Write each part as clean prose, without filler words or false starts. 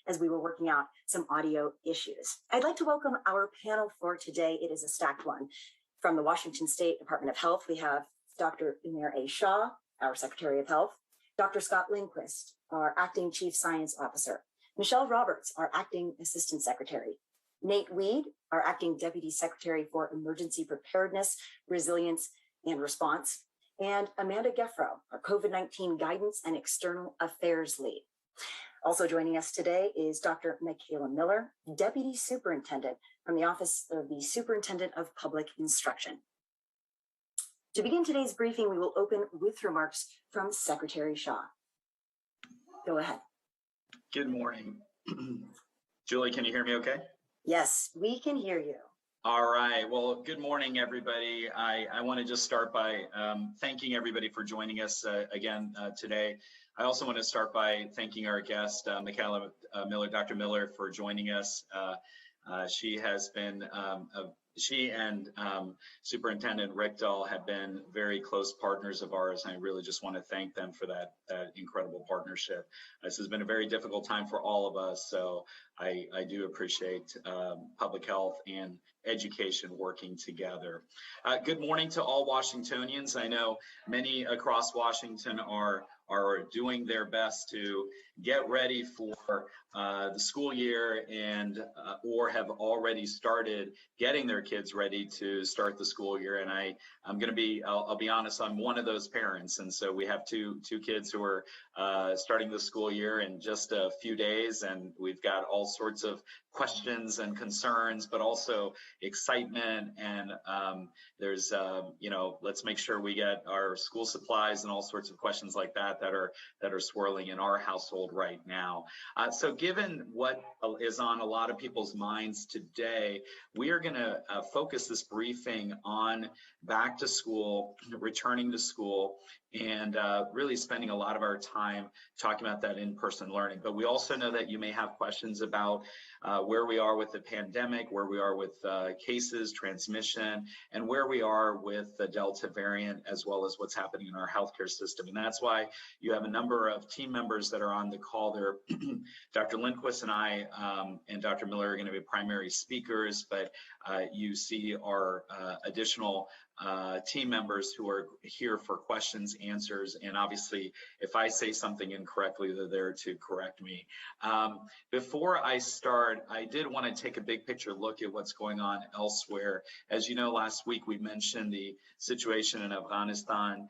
as we were working out some audio issues. I'd like to welcome our panel for today. It is a stacked one. From the Washington State Department of Health, we have Dr. Umair A. Shah, our Secretary of Health, Dr. Scott Lindquist, our Acting Chief Science Officer, Michelle Roberts, our Acting Assistant Secretary, Nate Weed, our Acting Deputy Secretary for Emergency Preparedness, Resilience, and Response, and Amanda Geffro, our COVID-19 Guidance and External Affairs Lead. Also joining us today is Dr. Michaela Miller, Deputy Superintendent from the Office of the Superintendent of Public Instruction. To begin today's briefing, we will open with remarks from Secretary Shah. Go ahead. Good morning. Julie, can you hear me okay? Yes, we can hear you. All right. Well, good morning, everybody. I want to just start by thanking everybody for joining us again today. I also want to start by thanking our guest, Michaela Miller, Dr. Miller, for joining us. She has been, she and Superintendent Rickdahl have been very close partners of ours, and I really just want to thank them for that incredible partnership. This has been a very difficult time for all of us, so I do appreciate public health and education working together. Good morning to all Washingtonians. I know many across Washington are doing their best to get ready for the school year and or have already started getting their kids ready to start the school year. And I'm going to be, I'll be honest, I'm one of those parents. And so we have two kids who are starting the school year in just a few days, and we've got all sorts of questions and concerns, but also excitement. And there's, you know, let's make sure we get our school supplies and all sorts of questions like that that are swirling in our household right now. So given what is on a lot of people's minds today, we are going to focus this briefing on back to school, returning to school, and really spending a lot of our time talking about that in-person learning. But we also know that you may have questions about where we are with the pandemic, where we are with cases, transmission, and where we are with the Delta variant, as well as what's happening in our healthcare system. And that's why you have a number of team members that are on the call there. Dr. Lindquist and I and Dr. Miller are going to be primary speakers, but you see our additional team members who are here for questions, answers, and obviously if I say something incorrectly, they're there to correct me. Before I start, I did want to take a big picture look at what's going on elsewhere. As you know, last week we mentioned the situation in Afghanistan.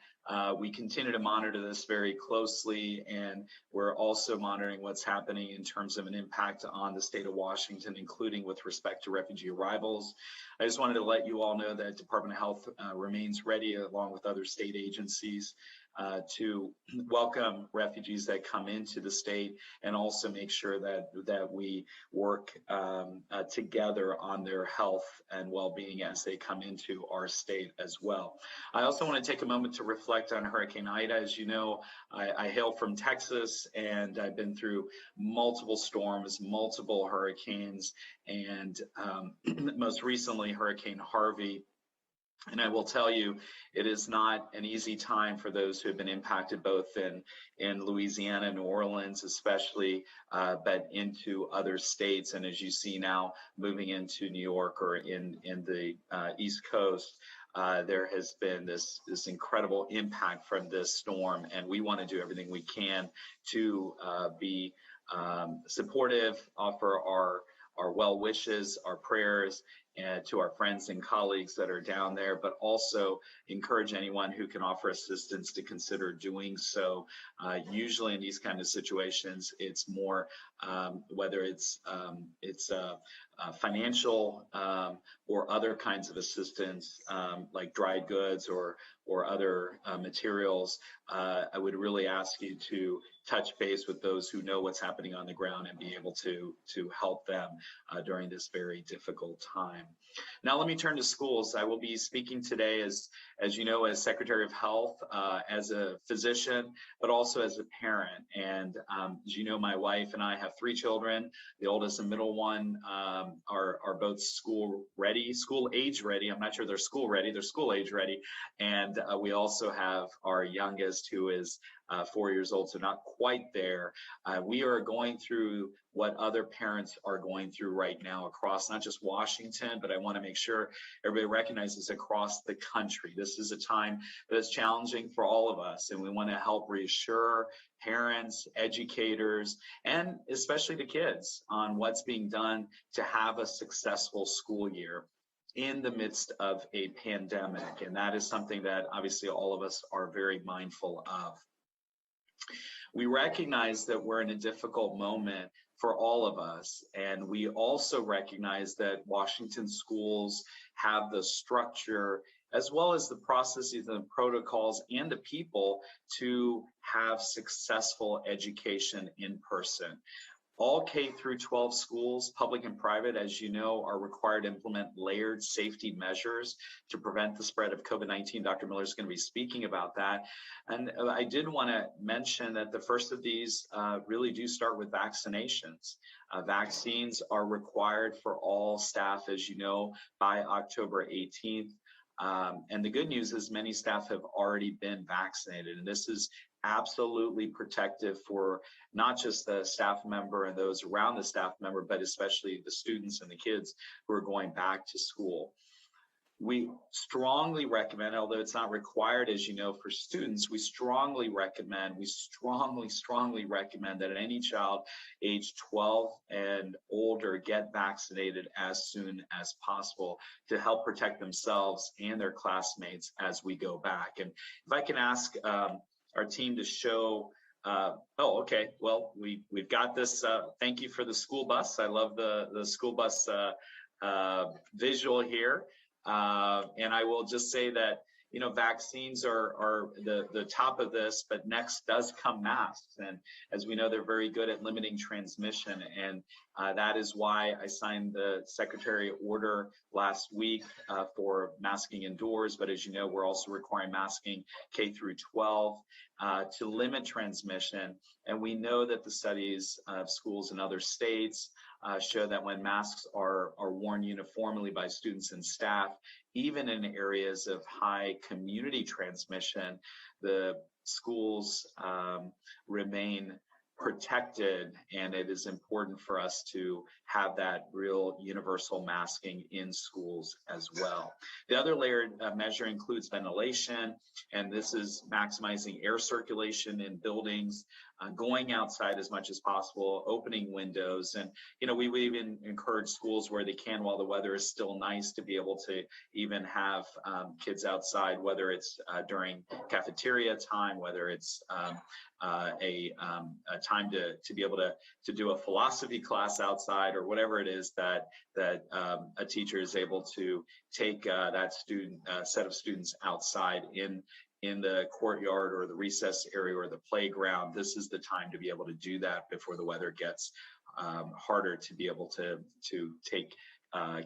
We continue to monitor this very closely, and we're also monitoring what's happening in terms of an impact on the state of Washington, including with respect to refugee arrivals. I just wanted to let you all know that Department of Health remains ready, along with other state agencies, to welcome refugees that come into the state, and also make sure that we work together on their health and well-being as they come into our state as well. I also want to take a moment to reflect on Hurricane Ida. As you know, I hail from Texas, and I've been through multiple storms, multiple hurricanes, and most recently Hurricane Harvey. And I will tell you, it is not an easy time for those who have been impacted, both in Louisiana, New Orleans especially, but into other states. And as you see now, moving into New York or in the East Coast, there has been this incredible impact from this storm. And we want to do everything we can to be supportive, offer our well wishes, our prayers, and to our friends and colleagues that are down there, but also encourage anyone who can offer assistance to consider doing so. Usually in these kind of situations, it's more whether it's financial or other kinds of assistance, like dried goods or other materials. I would really ask you to touch base with those who know what's happening on the ground and be able to help them during this very difficult time. Now let me turn to schools. I will be speaking today as you know, as Secretary of Health, as a physician, but also as a parent. And as you know, my wife and I have 3 children. The oldest and middle one are both school age ready. I'm not sure they're school ready, they're school age ready. And we also have our youngest, who is 4 years old, so not quite there. We are going through what other parents are going through right now across not just Washington, but I want to make sure everybody recognizes across the country. This is a time that is challenging for all of us, and we want to help reassure parents, educators, and especially the kids on what's being done to have a successful school year in the midst of a pandemic. And that is something that obviously all of us are very mindful of. We recognize that we're in a difficult moment for all of us. And we also recognize that Washington schools have the structure as well as the processes and the protocols and the people to have successful education in person. All K through 12 schools, public and private, as you know, are required to implement layered safety measures to prevent the spread of COVID-19. Dr. Miller is going to be speaking about that. And I did want to mention that the first of these really do start with vaccinations. Vaccines are required for all staff, as you know, by October 18th. And the good news is many staff have already been vaccinated, and this is absolutely protective for not just the staff member and those around the staff member, but especially the students and the kids who are going back to school. We strongly recommend, although it's not required, as you know, for students, we strongly recommend that any child age 12 and older get vaccinated as soon as possible to help protect themselves and their classmates as we go back. And if I can ask our team to show, okay, well, we've got this. Thank you for the school bus. I love the school bus visual here. And I will just say that, you know, vaccines are the top of this, but next does come masks. And as we know, they're very good at limiting transmission. And that is why I signed the Secretary order last week for masking indoors. But as you know, we're also requiring masking K through 12 to limit transmission. And we know that the studies of schools in other states show that when masks are worn uniformly by students and staff, even in areas of high community transmission, the schools remain protected, and it is important for us to have that real universal masking in schools as well. The other layered measure includes ventilation, and this is maximizing air circulation in buildings, going outside as much as possible, opening windows. And, you know, we even encourage schools where they can, while the weather is still nice, to be able to even have kids outside, whether it's during cafeteria time, whether it's a time to be able to do a philosophy class outside, or whatever it is that a teacher is able to take that student set of students outside in the courtyard or the recess area or the playground. This is the time to be able to do that before the weather gets harder to be able to take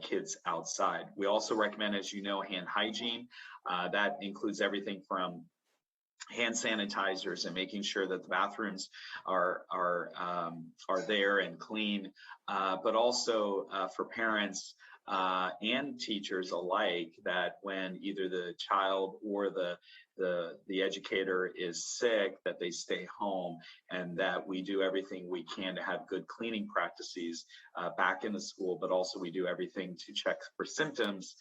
kids outside. We also recommend, as you know, hand hygiene. That includes everything from hand sanitizers and making sure that the bathrooms are there and clean, but also for parents and teachers alike, that when either the child or the educator is sick, that they stay home, and that we do everything we can to have good cleaning practices back in the school, but also we do everything to check for symptoms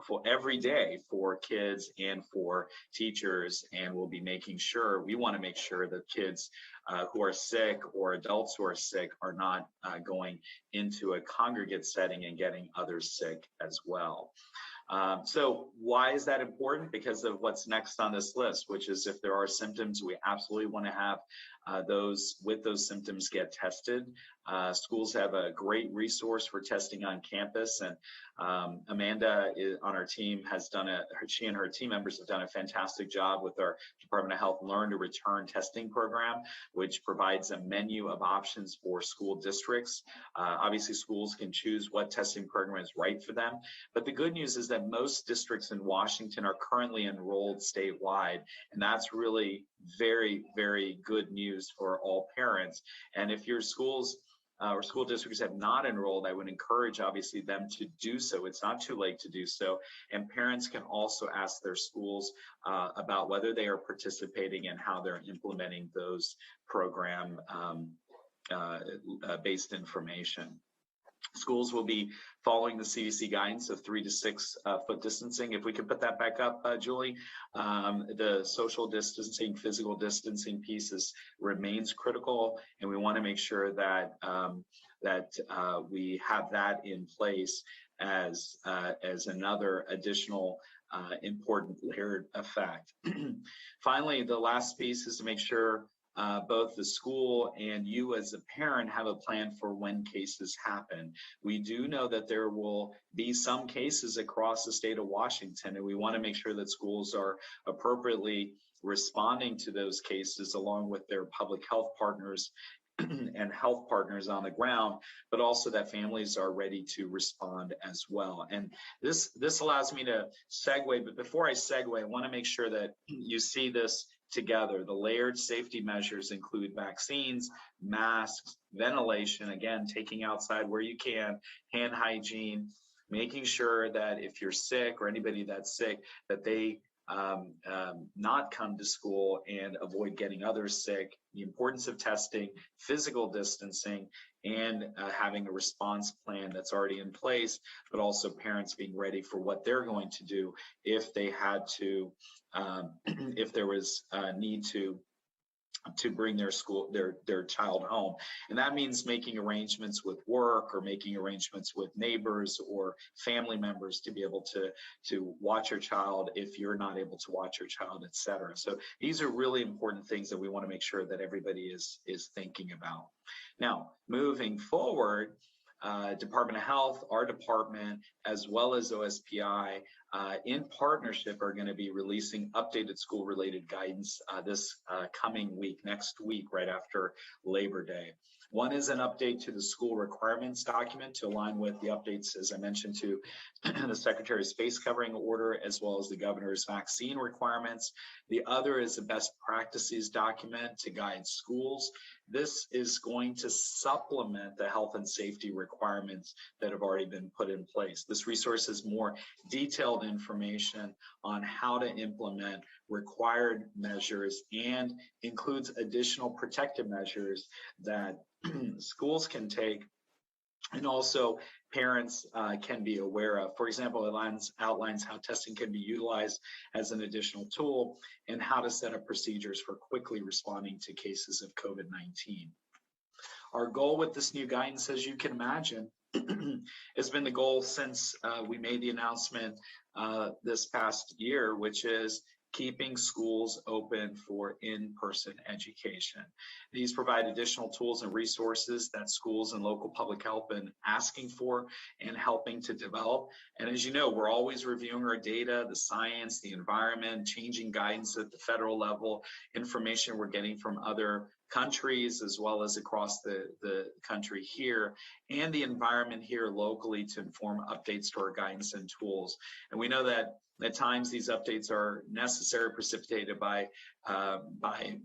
for every day for kids and for teachers. And we'll be we want to make sure that kids who are sick or adults who are sick are not going into a congregate setting and getting others sick as well. So why is that important? Because of what's next on this list, which is if there are symptoms, we absolutely want to have those with those symptoms get tested. Schools have a great resource for testing on campus, and Amanda on our team she and her team members have done a fantastic job with our Department of Health Learn to Return testing program, which provides a menu of options for school districts. Obviously, schools can choose what testing program is right for them, but the good news is that most districts in Washington are currently enrolled statewide, and that's really very, very good news for all parents. And if your schools or school districts have not enrolled, I would encourage obviously them to do so. It's not too late to do so. And parents can also ask their schools about whether they are participating and how they're implementing those program based information. Schools will be following the CDC guidance of 3 to 6 foot distancing. If we could put that back up, Julie, the social distancing, physical distancing piece remains critical, and we want to make sure that we have that in place as another additional important layered effect. Finally, the last piece is to make sure both the school and you as a parent have a plan for when cases happen. We do know that there will be some cases across the state of Washington, and we want to make sure that schools are appropriately responding to those cases along with their public health partners and health partners on the ground, but also that families are ready to respond as well. And this allows me to segue, but before I segue, I want to make sure that you see this together. The layered safety measures include vaccines, masks, ventilation, again, taking outside where you can, hand hygiene, making sure that if you're sick or anybody that's sick, that they not come to school and avoid getting others sick, the importance of testing, physical distancing, and having a response plan that's already in place, but also parents being ready for what they're going to do if they had to, if there was a need to bring their child home. And that means making arrangements with work or making arrangements with neighbors or family members to be able to watch your child if you're not able to watch your child, et cetera. So these are really important things that we want to make sure that everybody is thinking about. Now, moving forward, Department of Health, our department, as well as OSPI, in partnership are going to be releasing updated school-related guidance this coming week, next week, right after Labor Day. One is an update to the school requirements document to align with the updates, as I mentioned, to the Secretary's face covering order, as well as the governor's vaccine requirements. The other is a best practices document to guide schools. This is going to supplement the health and safety requirements that have already been put in place. This resource is more detailed information on how to implement required measures and includes additional protective measures that schools can take and also parents can be aware of. For example, it outlines how testing can be utilized as an additional tool and how to set up procedures for quickly responding to cases of COVID-19. Our goal with this new guidance, as you can imagine, has been the goal since we made the announcement this past year, which is keeping schools open for in-person education. These provide additional tools and resources that schools and local public health have been asking for and helping to develop. And as you know, we're always reviewing our data, the science, the environment, changing guidance at the federal level, information we're getting from other countries as well as across the country here, and the environment here locally to inform updates to our guidance and tools. And we know that at times these updates are necessary, precipitated by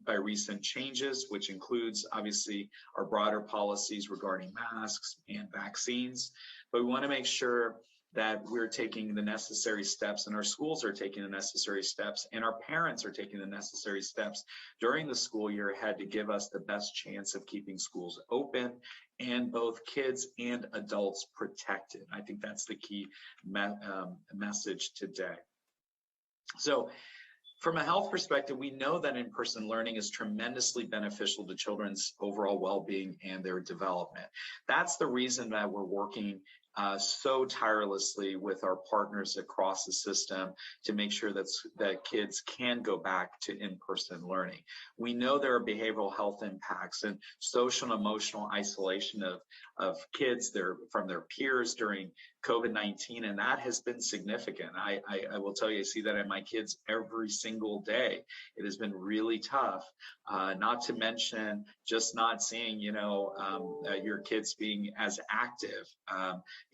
recent changes, which includes obviously our broader policies regarding masks and vaccines. But we want to make sure that we're taking the necessary steps and our schools are taking the necessary steps and our parents are taking the necessary steps during the school year ahead to give us the best chance of keeping schools open and both kids and adults protected. I think that's the key message today. So from a health perspective, we know that in-person learning is tremendously beneficial to children's overall well-being and their development. That's the reason that we're working so tirelessly with our partners across the system to make sure that kids can go back to in-person learning. We know there are behavioral health impacts and social and emotional isolation of kids from their peers during COVID-19, and that has been significant. I will tell you, I see that in my kids every single day. It has been really tough, not to mention just not seeing, your kids being as active,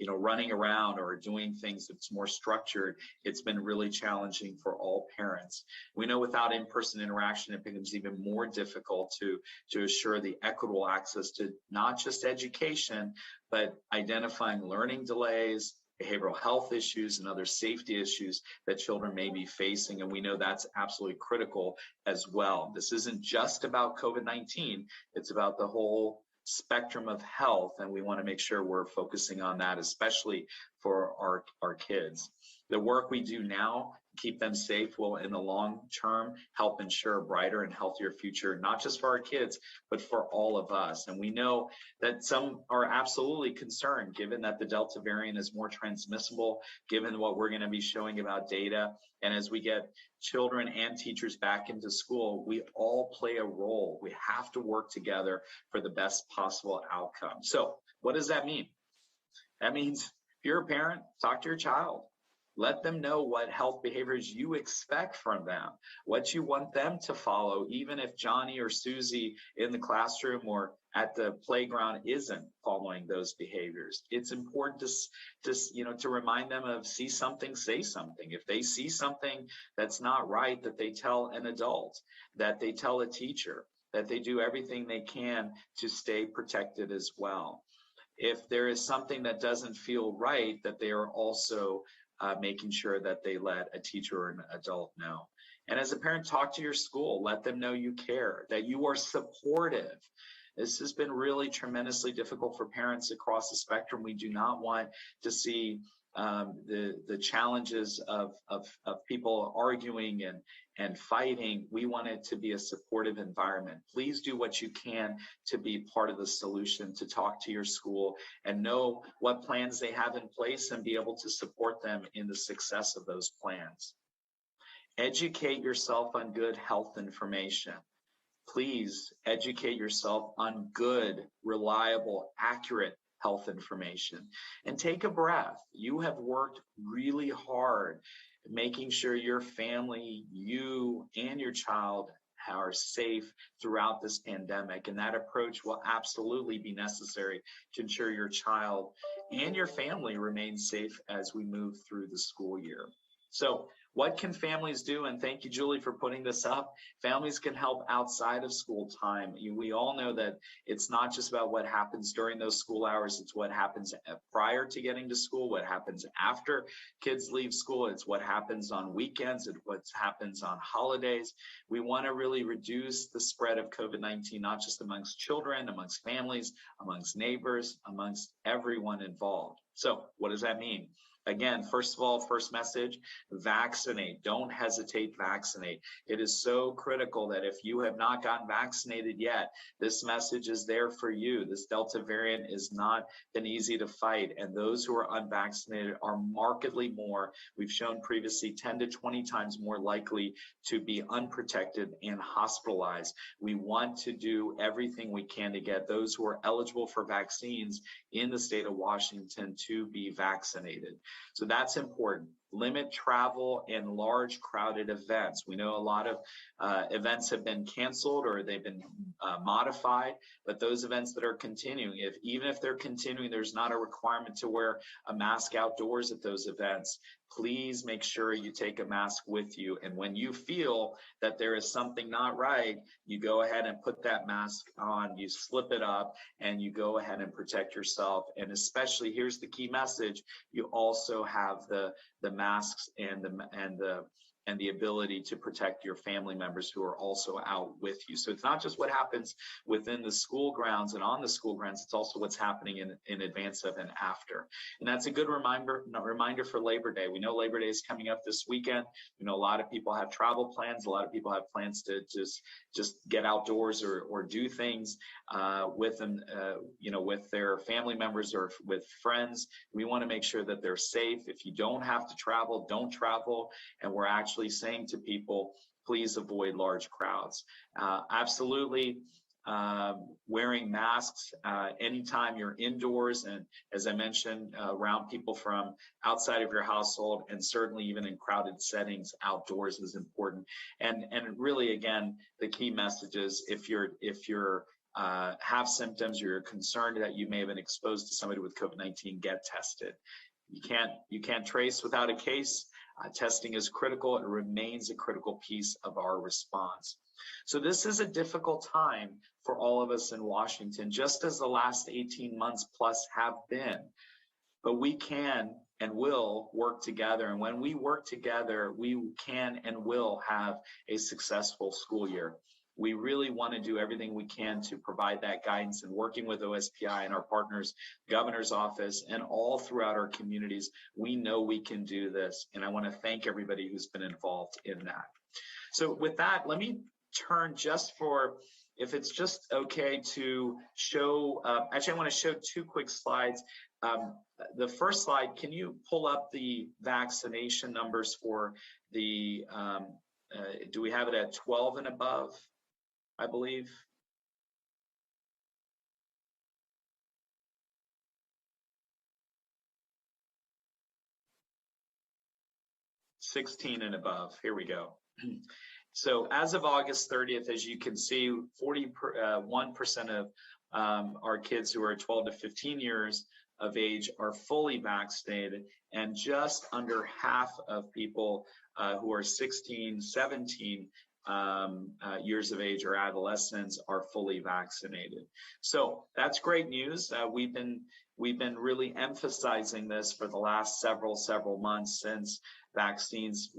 running around or doing things that's more structured. It's been really challenging for all parents. We know without in-person interaction, it becomes even more difficult to assure the equitable access to not just education, but identifying learning delays, behavioral health issues, and other safety issues that children may be facing. And we know that's absolutely critical as well. This isn't just about COVID-19, it's about the whole spectrum of health. And we want to make sure we're focusing on that, especially for our kids. The work we do now, keep them safe, will in the long term help ensure a brighter and healthier future, not just for our kids, but for all of us. And we know that some are absolutely concerned, given that the Delta variant is more transmissible, given what we're going to be showing about data. And as we get children and teachers back into school, we all play a role. We have to work together for the best possible outcome. So what does that mean? That means if you're a parent, talk to your child. Let them know what health behaviors you expect from them, what you want them to follow, even if Johnny or Susie in the classroom or at the playground isn't following those behaviors. It's important to remind them of see something, say something. If they see something that's not right, that they tell an adult, that they tell a teacher, that they do everything they can to stay protected as well. If there is something that doesn't feel right, that they are also making sure that they let a teacher or an adult know. And as a parent, talk to your school, let them know you care, that you are supportive. This has been really tremendously difficult for parents across the spectrum. We do not want to see the challenges of people arguing and fighting. We want it to be a supportive environment. Please do what you can to be part of the solution, to talk to your school and know what plans they have in place and be able to support them in the success of those plans. Educate yourself on good health information. Please educate yourself on good, reliable, accurate health information. And take a breath. You have worked really hard making sure your family, you, and your child are safe throughout this pandemic. And that approach will absolutely be necessary to ensure your child and your family remain safe as we move through the school year. So what can families do? And thank you, Julie, for putting this up. Families can help outside of school time. We all know that it's not just about what happens during those school hours. It's what happens prior to getting to school, what happens after kids leave school. It's what happens on weekends and what happens on holidays. We want to really reduce the spread of COVID-19, not just amongst children, amongst families, amongst neighbors, amongst everyone involved. So what does that mean? Again, first of all, first message, vaccinate. Don't hesitate, vaccinate. It is so critical that if you have not gotten vaccinated yet, this message is there for you. This Delta variant is not been easy to fight, and those who are unvaccinated are markedly more, we've shown previously, 10 to 20 times more likely to be unprotected and hospitalized. We want to do everything we can to get those who are eligible for vaccines in the state of Washington to be vaccinated. So that's important. Limit travel and large crowded events. We know a lot of events have been canceled or they've been modified, but those events that are continuing, even if they're continuing, there's not a requirement to wear a mask outdoors at those events. Please make sure you take a mask with you. And when you feel that there is something not right, you go ahead and put that mask on, you slip it up, and you go ahead and protect yourself. And especially, here's the key message, you also have the masks and the ability to protect your family members who are also out with you. So it's not just what happens within the school grounds and on the school grounds, it's also what's happening in advance of and after. And that's a good reminder for Labor Day. We know Labor Day is coming up this weekend. We know a lot of people have travel plans. A lot of people have plans to just get outdoors or do things with them, with their family members or with friends. We want to make sure that they're safe. If you don't have to travel, don't travel. And we're actually saying to people, please avoid large crowds. Absolutely. wearing masks anytime you're indoors, and as I mentioned, around people from outside of your household, and certainly even in crowded settings outdoors is important. And really, again, the key message is if you're have symptoms or you're concerned that you may have been exposed to somebody with COVID-19, get tested. You can't trace without a case. Testing is critical. It remains a critical piece of our response. So this is a difficult time for all of us in Washington, just as the last 18 months plus have been. But we can and will work together. And when we work together, we can and will have a successful school year. We really want to do everything we can to provide that guidance, and working with OSPI and our partners, governor's office, and all throughout our communities, we know we can do this. And I want to thank everybody who's been involved in that. So with that, let me turn just for, if it's just okay to show, actually I want to show two quick slides. The first slide, can you pull up the vaccination numbers for the, do we have it at 12 and above, I believe? $16 and above, here we go. So as of August 30th, as you can see, 41% of our kids who are 12 to 15 years of age are fully vaccinated, and just under half of people who are 16, 17 years of age or adolescents are fully vaccinated. So that's great news. We've been really emphasizing this for the last several months, since vaccines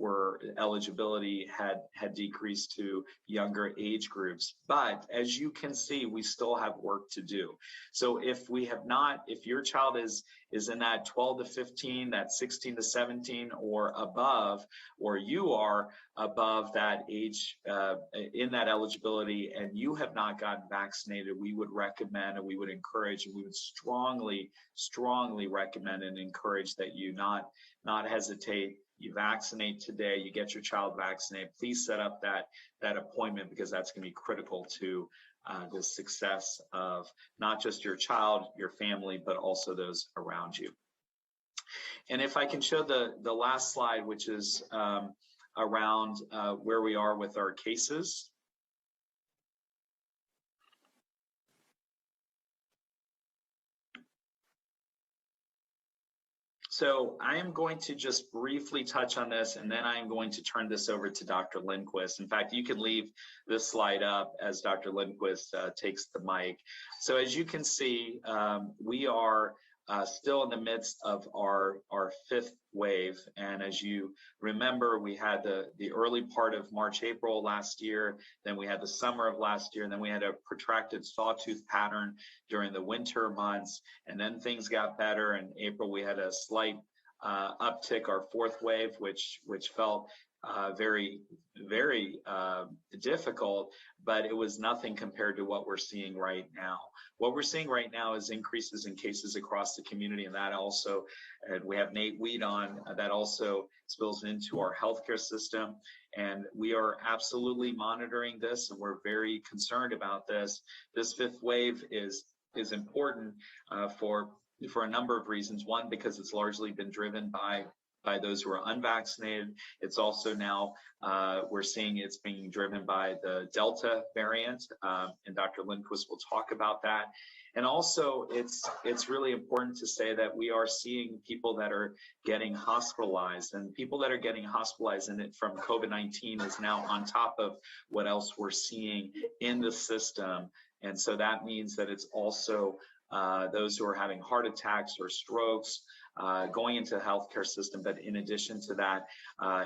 eligibility had decreased to younger age groups. But as you can see, we still have work to do. So if your child is in that 12 to 15, that 16 to 17 or above, or you are above that age in that eligibility, and you have not gotten vaccinated, we would recommend, and we would encourage, and we would strongly recommend and encourage that you not hesitate. You vaccinate today, you get your child vaccinated. Please set up that appointment, because that's going to be critical to the success of not just your child, your family, but also those around you. And if I can show the last slide, which is around where we are with our cases. So I am going to just briefly touch on this, and then I am going to turn this over to Dr. Lindquist. In fact, you can leave this slide up as Dr. Lindquist takes the mic. So as you can see, we are still in the midst of our fifth wave. And as you remember, we had the early part of March, April last year, then we had the summer of last year, and then we had a protracted sawtooth pattern during the winter months, and then things got better. In April, we had a slight uptick, our fourth wave, which felt very difficult, but it was nothing compared to what we're seeing right now. What we're seeing right now is increases in cases across the community, and that also, and we have Nate Weed on, that also spills into our healthcare system. And we are absolutely monitoring this, and we're very concerned about this. This fifth wave is important for a number of reasons. One, because it's largely been driven by those who are unvaccinated. It's also now, we're seeing it's being driven by the Delta variant, and Dr. Lindquist will talk about that. And also, it's really important to say that we are seeing people that are getting hospitalized, and people that are getting hospitalized from COVID-19 is now on top of what else we're seeing in the system. And so that means that it's also those who are having heart attacks or strokes, going into the healthcare system. But in addition to that,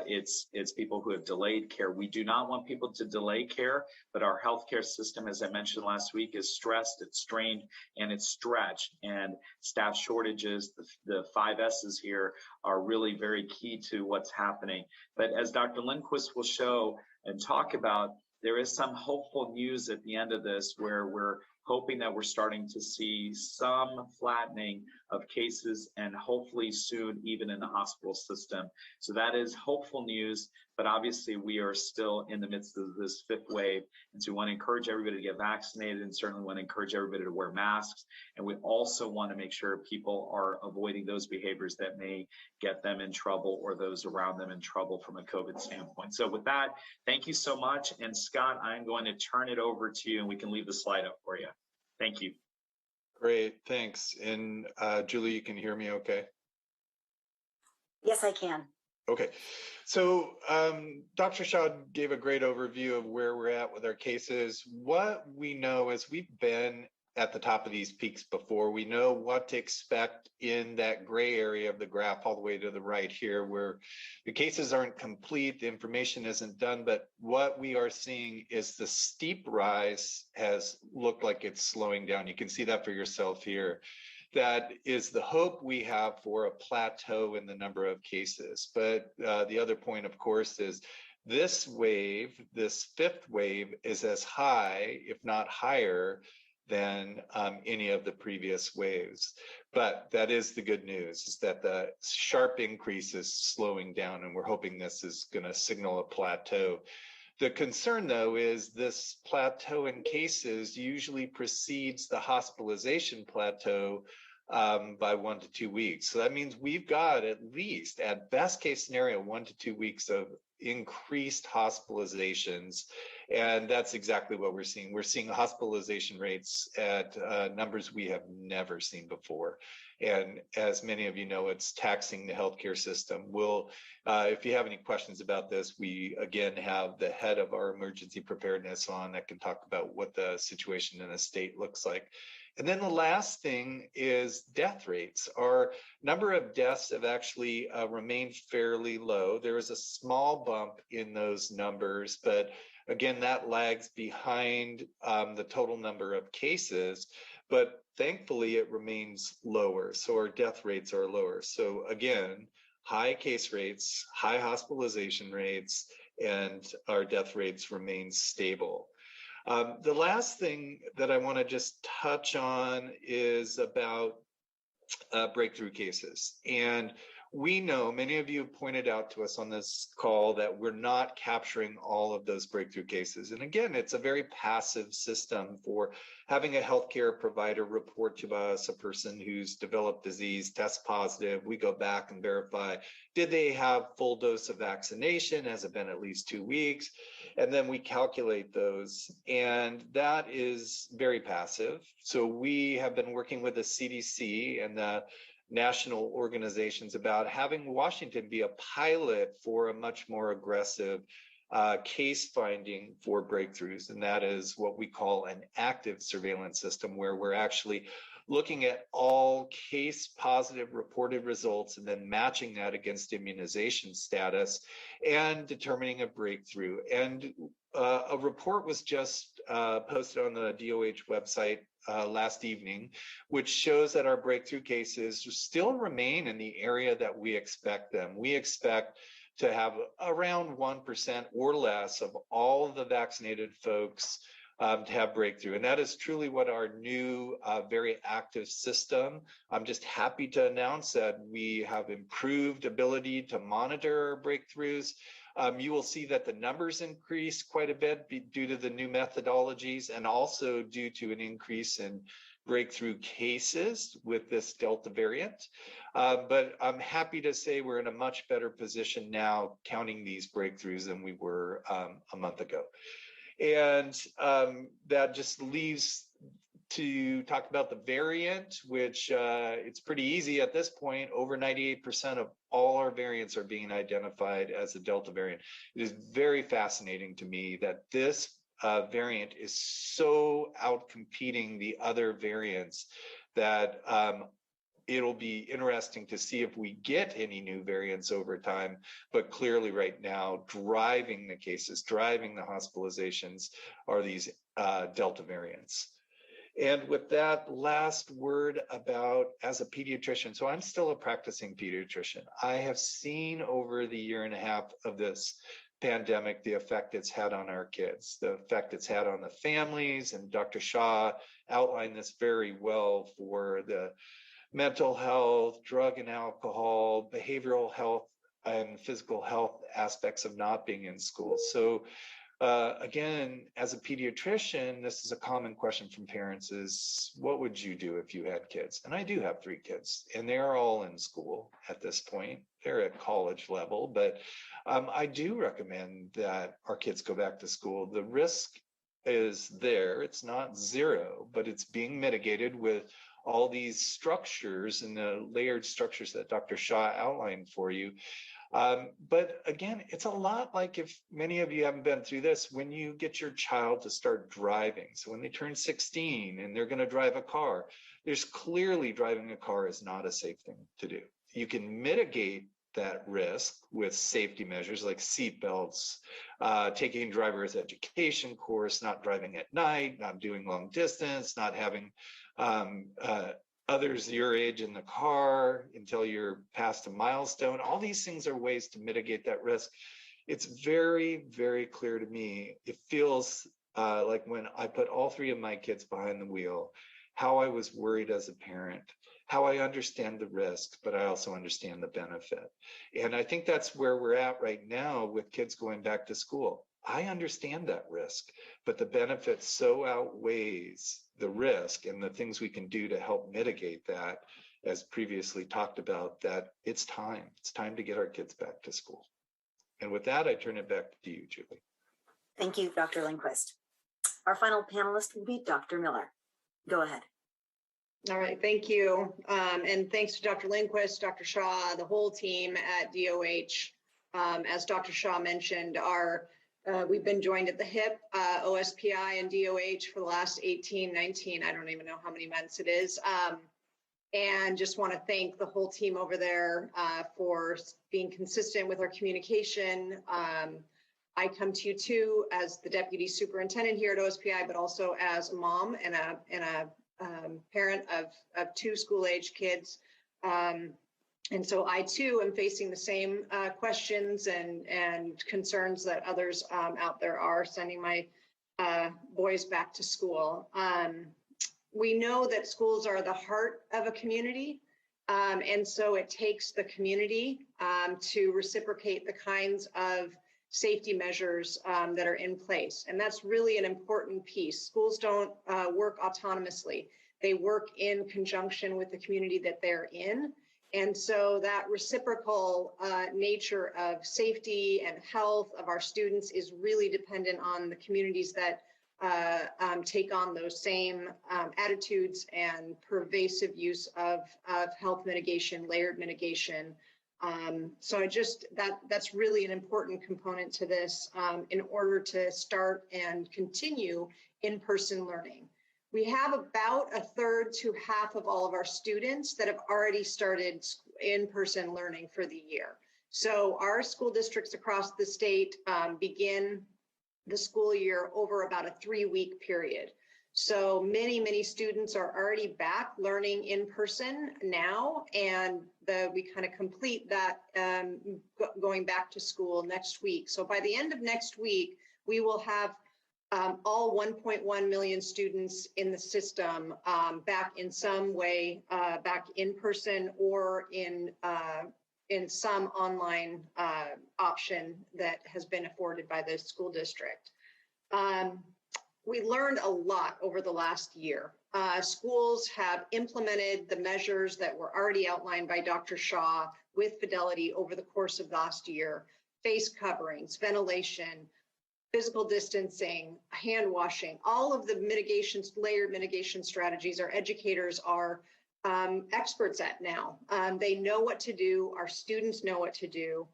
it's people who have delayed care. We do not want people to delay care, but our healthcare system, as I mentioned last week, is stressed, it's strained, and it's stretched. And staff shortages, the 5 S's here, are really very key to what's happening. But as Dr. Lindquist will show and talk about, there is some hopeful news at the end of this, where we're hoping that we're starting to see some flattening of cases and hopefully soon even in the hospital system. So that is hopeful news, but obviously we are still in the midst of this fifth wave. And so we want to encourage everybody to get vaccinated and certainly want to encourage everybody to wear masks. And we also want to make sure people are avoiding those behaviors that may get them in trouble or those around them in trouble from a COVID standpoint. So with that, thank you so much. And Scott, I'm going to turn it over to you and we can leave the slide up for you. Thank you. Great, thanks. And Julie, you can hear me okay? Yes, I can. Okay, so Dr. Shaw gave a great overview of where we're at with our cases. What we know is we've been at the top of these peaks before. We know what to expect in that gray area of the graph all the way to the right here, where the cases aren't complete, the information isn't done, but what we are seeing is the steep rise has looked like it's slowing down. You can see that for yourself here. That is the hope we have for a plateau in the number of cases. But the other point, of course, is this wave, this fifth wave, is as high, if not higher, than any of the previous waves. But that is the good news, is that the sharp increase is slowing down, and we're hoping this is going to signal a plateau. The concern, though, is this plateau in cases usually precedes the hospitalization plateau by 1 to 2 weeks. So that means we've got at least, at best case scenario, 1 to 2 weeks of increased hospitalizations. And that's exactly what we're seeing. We're seeing hospitalization rates at numbers we have never seen before. And as many of you know, it's taxing the healthcare system. We'll, if you have any questions about this, we again have the head of our emergency preparedness on that can talk about what the situation in the state looks like. And then the last thing is death rates. Our number of deaths have actually remained fairly low. There is a small bump in those numbers, but again, that lags behind the total number of cases, but thankfully it remains lower. So our death rates are lower. So again, high case rates, high hospitalization rates, and our death rates remain stable. The last thing that I want to just touch on is about breakthrough cases. And we know, many of you have pointed out to us on this call that we're not capturing all of those breakthrough cases. And again, it's a very passive system for having a healthcare provider report to us a person who's developed disease, test positive. We go back and verify, did they have full dose of vaccination? Has it been at least 2 weeks? And then we calculate those. And that is very passive. So we have been working with the CDC and the national organizations about having Washington be a pilot for a much more aggressive case finding for breakthroughs. And that is what we call an active surveillance system, where we're actually looking at all case positive reported results and then matching that against immunization status and determining a breakthrough. And a report was just posted on the DOH website last evening, which shows that our breakthrough cases still remain in the area that we expect them. We expect to have around 1% or less of all of the vaccinated folks to have breakthrough. And that is truly what our new, very active system. I'm just happy to announce that we have improved ability to monitor breakthroughs. You will see that the numbers increase quite a bit due to the new methodologies and also due to an increase in breakthrough cases with this Delta variant. But I'm happy to say we're in a much better position now counting these breakthroughs than we were a month ago. And that just leaves to talk about the variant, which it's pretty easy at this point. Over 98% of all our variants are being identified as the Delta variant. It is very fascinating to me that this variant is so outcompeting the other variants that it'll be interesting to see if we get any new variants over time. But clearly right now, driving the cases, driving the hospitalizations are these Delta variants. And with that last word about as a pediatrician, so I'm still a practicing pediatrician. I have seen over the year and a half of this pandemic, the effect it's had on our kids, the effect it's had on the families. And Dr. Shaw outlined this very well for the mental health, drug and alcohol, behavioral health, and physical health aspects of not being in school. So again, as a pediatrician, this is a common question from parents is, what would you do if you had kids? And I do have 3 kids, and they're all in school at this point. They're at college level, but I do recommend that our kids go back to school. The risk is there. It's not zero, but it's being mitigated with all these structures and the layered structures that Dr. Shaw outlined for you. But again, it's a lot like, if many of you haven't been through this, when you get your child to start driving. So when they turn 16 and they're going to drive a car, there's clearly driving a car is not a safe thing to do. You can mitigate that risk with safety measures like seat belts, taking driver's education course, not driving at night, not doing long distance, not having others your age in the car until you're past a milestone. All these things are ways to mitigate that risk. It's very, very clear to me. It feels like when I put all 3 of my kids behind the wheel, how I was worried as a parent, how I understand the risk, but I also understand the benefit. And I think that's where we're at right now with kids going back to school. I understand that risk, but the benefit so outweighs the risk and the things we can do to help mitigate that, as previously talked about, that it's time. It's time to get our kids back to school. And with that, I turn it back to you, Julie. Thank you, Dr. Lindquist. Our final panelist will be Dr. Miller. Go ahead. All right, thank you. And thanks to Dr. Lindquist, Dr. Shaw, the whole team at DOH. As Dr. Shaw mentioned, we've been joined at the hip, OSPI and DOH for the last 18, 19, I don't even know how many months it is. And just want to thank the whole team over there for being consistent with our communication. I come to you too as the deputy superintendent here at OSPI, but also as a mom and a parent of 2 school-age kids. And so I too am facing the same questions and concerns that others out there are, sending my boys back to school. We know that schools are the heart of a community. And so it takes the community to reciprocate the kinds of safety measures that are in place. And that's really an important piece. Schools don't work autonomously. They work in conjunction with the community that they're in. And so that reciprocal nature of safety and health of our students is really dependent on the communities that take on those same attitudes and pervasive use of health mitigation, layered mitigation. So that's really an important component to this in order to start and continue in-person learning. We have about 1/3 to half of all of our students that have already started in-person learning for the year. So our school districts across the state begin the school year over about a 3-week period. So many students are already back learning in person now, and we kind of complete that going back to school next week. So by the end of next week, we will have all 1.1 million students in the system back in some way, back in person or in some online option that has been afforded by the school district. We learned a lot over the last year. Schools have implemented the measures that were already outlined by Dr. Shaw with fidelity over the course of last year: face coverings, ventilation, physical distancing, hand washing, all of the mitigations, layered mitigation strategies our educators are experts at now. They know what to do. Our students know what to do.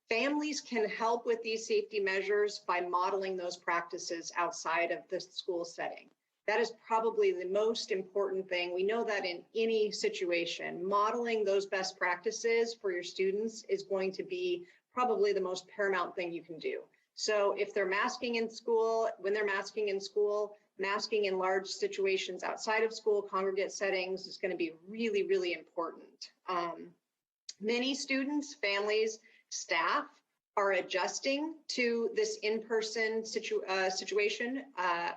Families can help with these safety measures by modeling those practices outside of the school setting. That is probably the most important thing. We know that in any situation, modeling those best practices for your students is going to be probably the most paramount thing you can do. So if they're masking in school, when they're masking in school, masking in large situations outside of school, congregate settings is going to be really, really important. Many students, families, staff are adjusting to this in-person situation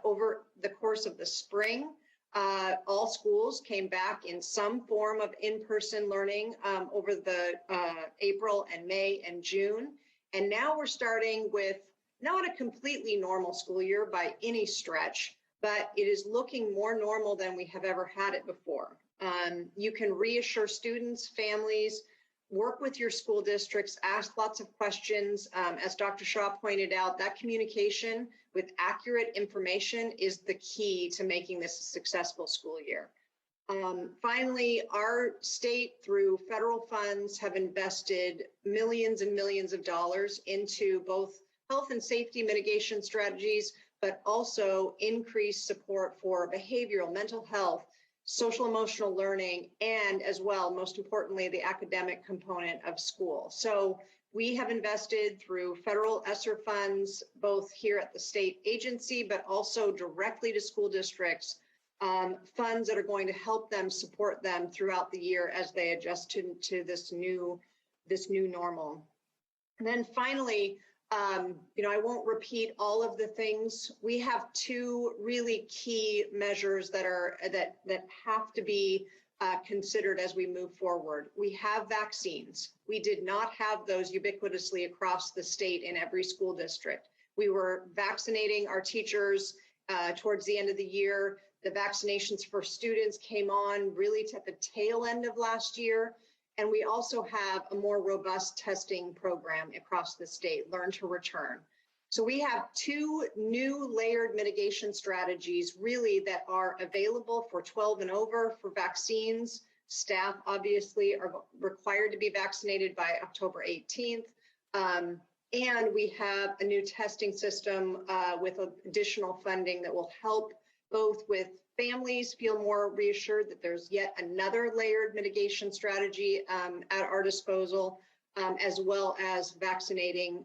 over the course of the spring. All schools came back in some form of in-person learning over the April and May and June. And now we're starting with not a completely normal school year by any stretch, but it is looking more normal than we have ever had it before. You can reassure students, families, work with your school districts, ask lots of questions. As Dr. Shaw pointed out, that communication with accurate information is the key to making this a successful school year. Finally, our state, through federal funds, have invested millions and millions of dollars into both health and safety mitigation strategies, but also increased support for behavioral, mental health, social emotional learning, and as well, most importantly, the academic component of school. So we have invested through federal ESSER funds, both here at the state agency, but also directly to school districts, funds that are going to help them, support them throughout the year as they adjust to this new normal. And then finally, I won't repeat all of the things. We have two really key measures that have to be considered as we move forward. We have vaccines. We did not have those ubiquitously across the state in every school district. We were vaccinating our teachers towards the end of the year. The vaccinations for students came on really at the tail end of last year. And we also have a more robust testing program across the state, Learn to Return. So we have two new layered mitigation strategies really that are available for 12 and over for vaccines. Staff obviously are required to be vaccinated by October 18th. And we have a new testing system with additional funding that will help both with families feel more reassured that there's yet another layered mitigation strategy at our disposal, as well as vaccinating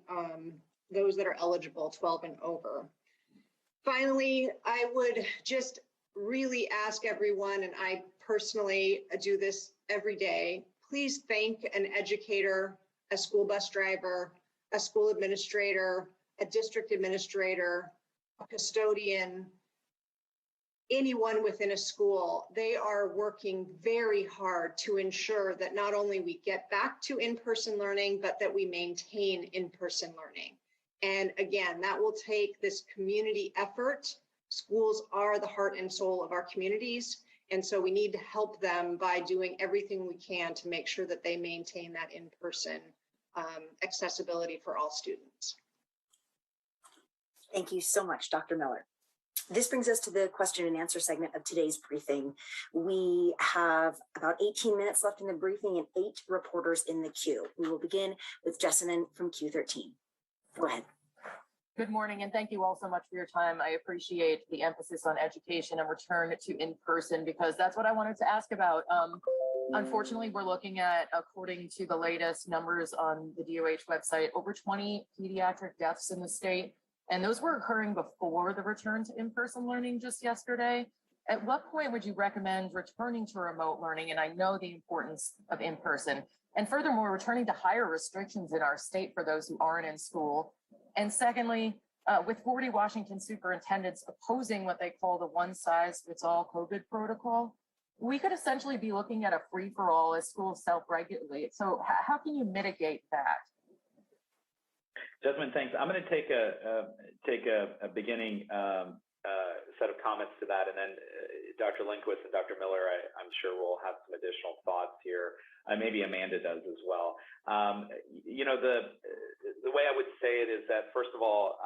those that are eligible 12 and over. Finally, I would just really ask everyone, and I personally do this every day, please thank an educator, a school bus driver, a school administrator, a district administrator, a custodian, anyone within a school. They are working very hard to ensure that not only we get back to in-person learning, but that we maintain in-person learning. And again, that will take this community effort. Schools are the heart and soul of our communities. And so we need to help them by doing everything we can to make sure that they maintain that in-person accessibility for all students. Thank you so much, Dr. Miller. This brings us to the question and answer segment of today's briefing. We have about 18 minutes left in the briefing and 8 reporters in the queue. We will begin with Jessamine from Q13. Go ahead. Good morning, and thank you all so much for your time. I appreciate the emphasis on education and return to in-person, because that's what I wanted to ask about. Unfortunately, we're looking at, according to the latest numbers on the DOH website, over 20 pediatric deaths in the state. And those were occurring before the return to in-person learning just yesterday. At what point would you recommend returning to remote learning? And I know the importance of in-person. And furthermore, returning to higher restrictions in our state for those who aren't in school. And secondly, with 40 Washington superintendents opposing what they call the one-size-fits-all COVID protocol, we could essentially be looking at a free-for-all as schools self-regulate. So how can you mitigate that? Jasmine, thanks. I'm going to take a beginning set of comments to that, and then Dr. Lindquist and Dr. Miller, I'm sure we'll have some additional thoughts here. Maybe Amanda does as well. The way I would say it is that, first of all,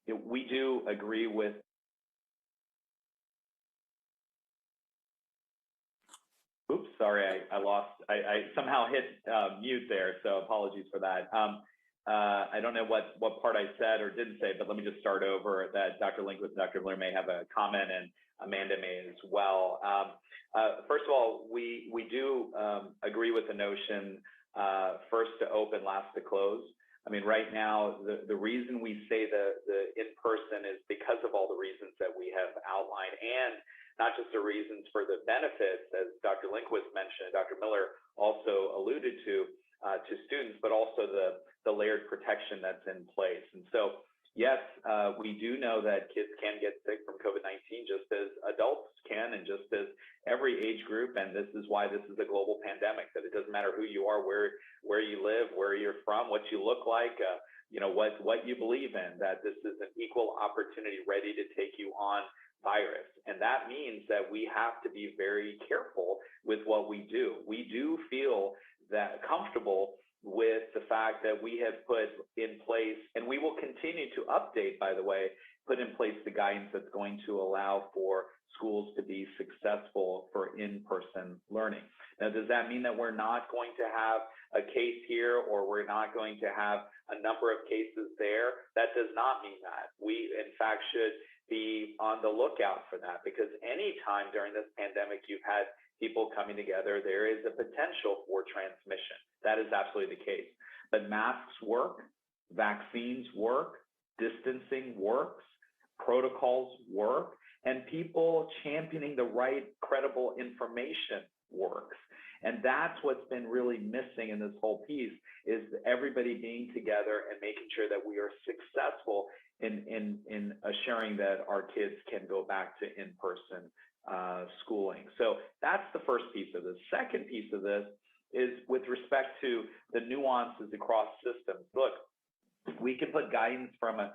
we do agree with. Oops, sorry, I somehow hit mute there, so apologies for that. I don't know what part I said or didn't say, but let me just start over that Dr. Lindquist and Dr. Miller may have a comment, and Amanda may as well. First of all, we do agree with the notion, first to open, last to close. I mean, right now, the reason we say the in-person is because of all the reasons that we have outlined, and not just the reasons for the benefits, as Dr. Lindquist mentioned, Dr. Miller also alluded to students, but also the layered protection that's in place. And so, yes, we do know that kids can get sick from COVID-19 just as adults can, and just as every age group. And this is why this is a global pandemic, that it doesn't matter who you are, where you live, where you're from, what you look like, what you believe in, that this is an equal opportunity ready to take you on virus. And that means that we have to be very careful with what we do. We do feel that comfortable with the fact that we have put in place, and we will continue to update, by the way, put in place the guidance that's going to allow for schools to be successful for in-person learning. Now, does that mean that we're not going to have a case here, or we're not going to have a number of cases there? That does not mean that. We, in fact, should be on the lookout for that, because anytime during this pandemic you've had people coming together, there is a potential for transmission. That is absolutely the case. But masks work, vaccines work, distancing works, protocols work, and people championing the right, credible information works. And that's what's been really missing in this whole piece, is everybody being together and making sure that we are successful in assuring that our kids can go back to in-person schooling. So that's the first piece of this. Second piece of this is with respect to the nuances across systems. Look, we can put guidance from a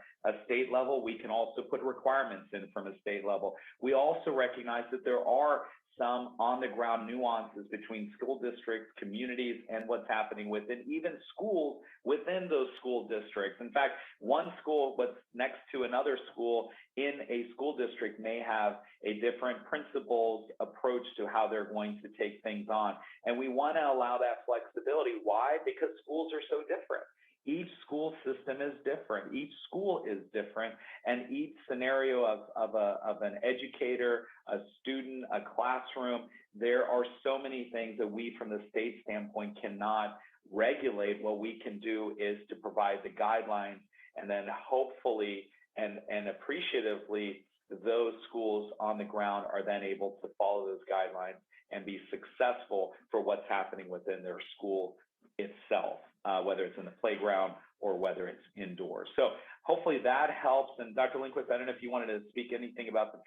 state level. We can also put requirements in from a state level. We also recognize that there are some on-the-ground nuances between school districts, communities, and what's happening within even schools within those school districts. In fact, one school what's next to another school in a school district may have a different principles approach to how they're going to take things on. And we want to allow that flexibility. Why? Because schools are so different. Each school system is different. Each school is different, and each scenario of an educator, a student, a classroom, there are so many things that we from the state standpoint cannot regulate. What we can do is to provide the guidelines, and then hopefully and appreciatively, those schools on the ground are then able to follow those guidelines and be successful for what's happening within their school itself, whether it's in the playground or whether it's indoors. So hopefully that helps. And Dr. Lindquist, I don't know if you wanted to speak anything about the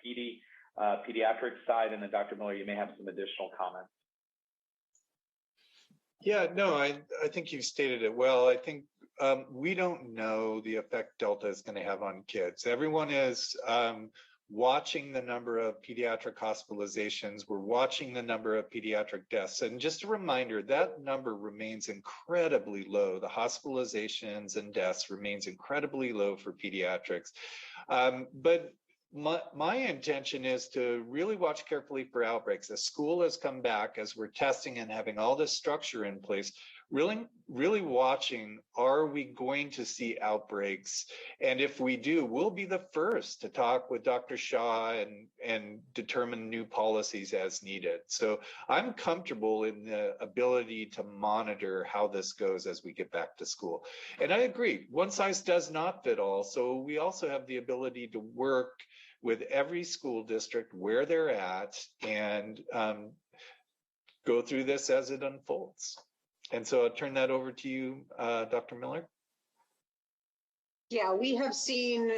pediatric side, and then Dr. Miller, you may have some additional comments. Yeah, no, I think you've stated it well. I think we don't know the effect Delta is going to have on kids. Everyone is watching the number of pediatric hospitalizations. We're watching the number of pediatric deaths. And just a reminder, that number remains incredibly low. The hospitalizations and deaths remains incredibly low for pediatrics. But my intention is to really watch carefully for outbreaks. As school has come back, as we're testing and having all this structure in place, really watching, are we going to see outbreaks? And if we do, we'll be the first to talk with Dr. Shaw and determine new policies as needed. So I'm comfortable in the ability to monitor how this goes as we get back to school. And I agree, one size does not fit all. So we also have the ability to work with every school district where they're at and go through this as it unfolds. And so I'll turn that over to you, Dr. Miller. Yeah, we have seen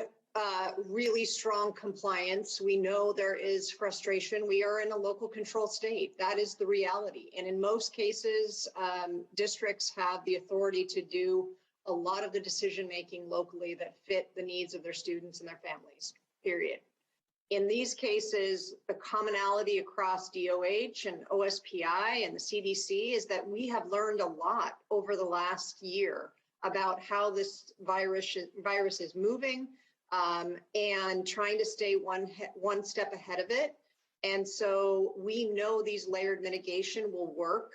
really strong compliance. We know there is frustration. We are in a local control state. That is the reality. And in most cases, districts have the authority to do a lot of the decision-making locally that fit the needs of their students and their families, period. In these cases, the commonality across DOH and OSPI and the CDC is that we have learned a lot over the last year about how this virus is moving and trying to stay one step ahead of it. And so we know these layered mitigation will work.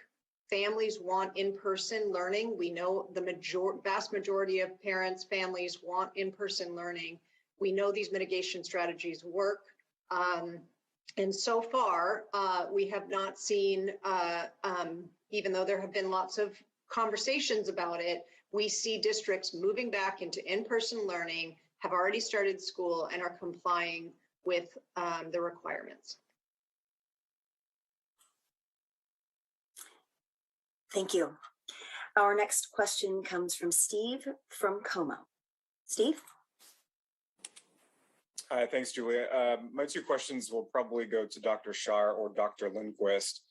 Families want in-person learning. We know the vast majority of parents, families want in-person learning. We know these mitigation strategies work. And so far, we have not seen, even though there have been lots of conversations about it, we see districts moving back into in-person learning, have already started school, and are complying with the requirements. Thank you. Our next question comes from Steve from Como. Steve? Hi, thanks, Julia. My two questions will probably go to Dr. Shah or Dr. Lindquist.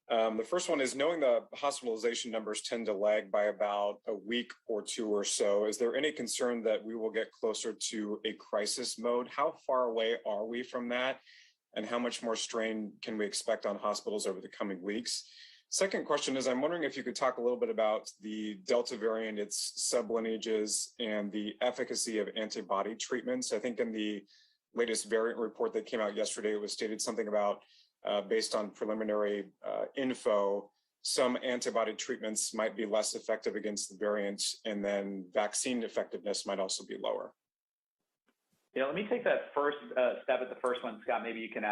The first one is, knowing the hospitalization numbers tend to lag by about a week or two or so, is there any concern that we will get closer to a crisis mode? How far away are we from that? And how much more strain can we expect on hospitals over the coming weeks? Second question is, I'm wondering if you could talk a little bit about the Delta variant, its sublineages, and the efficacy of antibody treatments. I think in the latest variant report that came out yesterday, it was stated something about, based on preliminary info, some antibody treatments might be less effective against the variant, and then vaccine effectiveness might also be lower. Yeah, let me take that first stab at the first one. Scott, maybe you can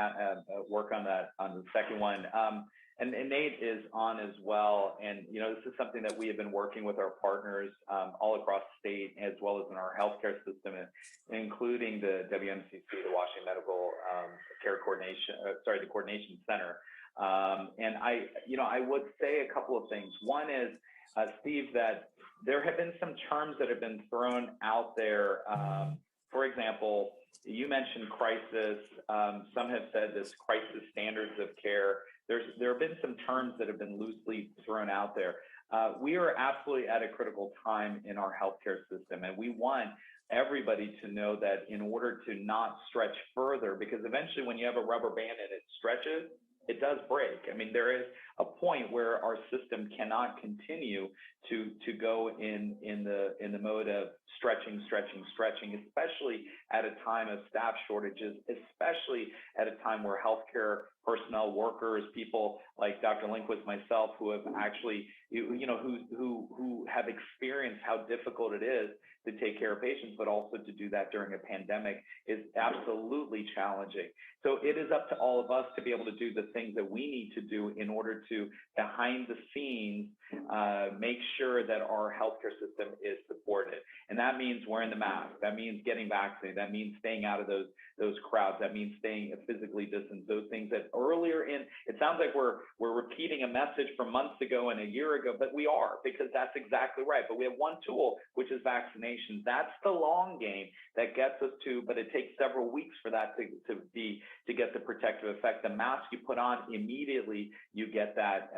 work on that on the second one. And Nate is on as well. And, this is something that we have been working with our partners all across the state, as well as in our healthcare system, including the WMCC, the Washington Medical Care Coordination, the Coordination Center. And I would say a couple of things. One is, Steve, that there have been some terms that have been thrown out there. For example, you mentioned crisis. Some have said this crisis standards of care. There have been some terms that have been loosely thrown out there. We are absolutely at a critical time in our healthcare system, and we want everybody to know that in order to not stretch further, because eventually when you have a rubber band and it stretches, it does break. I mean, there is a point where our system cannot continue to go in the mode of stretching, especially at a time of staff shortages, especially at a time where healthcare personnel, workers, people like Dr. Lindquist, myself, who have actually, who have experienced how difficult it is to take care of patients, but also to do that during a pandemic is absolutely challenging. So it is up to all of us to be able to do the things that we need to do in order to, behind the scenes, make sure that our healthcare system is supported. And that means wearing the mask. That means getting vaccinated. That means staying out of those crowds. That means staying physically distanced. Those things that earlier in, it sounds like we're repeating a message from months ago and a year ago, but we are, because that's exactly right. But we have one tool, which is vaccinations. That's the long game that gets us to, but it takes several weeks for that to get the protective effect. The mask you put on, immediately you get that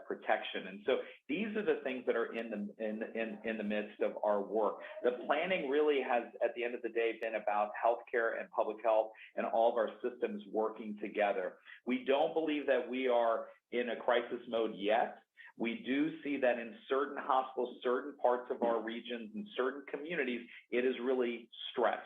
protection. And so these are the things that are in the midst of our work. The planning really has, at the end of the day, been about healthcare and public health and all of our systems working together. We don't believe that we are in a crisis mode yet. We do see that in certain hospitals, certain parts of our regions, and certain communities, it is really stretched,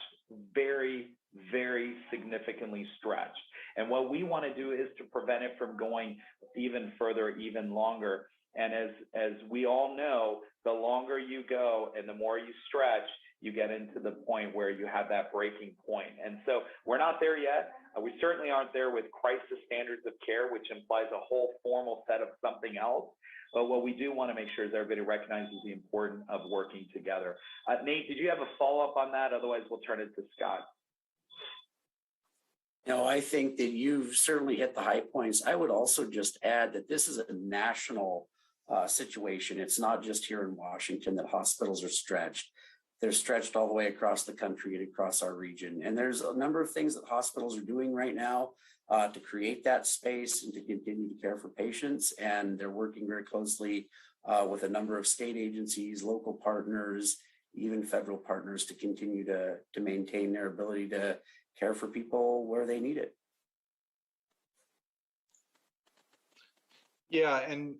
very, very significantly stretched. And what we want to do is to prevent it from going even further, even longer. And as we all know, the longer you go and the more you stretch, you get into the point where you have that breaking point. And so we're not there yet. We certainly aren't there with crisis standards of care, which implies a whole formal set of something else. But what we do want to make sure is everybody recognizes the importance of working together. Nate, did you have a follow-up on that? Otherwise, we'll turn it to Scott. No, I think that you've certainly hit the high points. I would also just add that this is a national situation. It's not just here in Washington that hospitals are stretched. They're stretched all the way across the country and across our region. And there's a number of things that hospitals are doing right now to create that space and to continue to care for patients. And they're working very closely with a number of state agencies, local partners, even federal partners to continue to maintain their ability to care for people where they need it. Yeah, and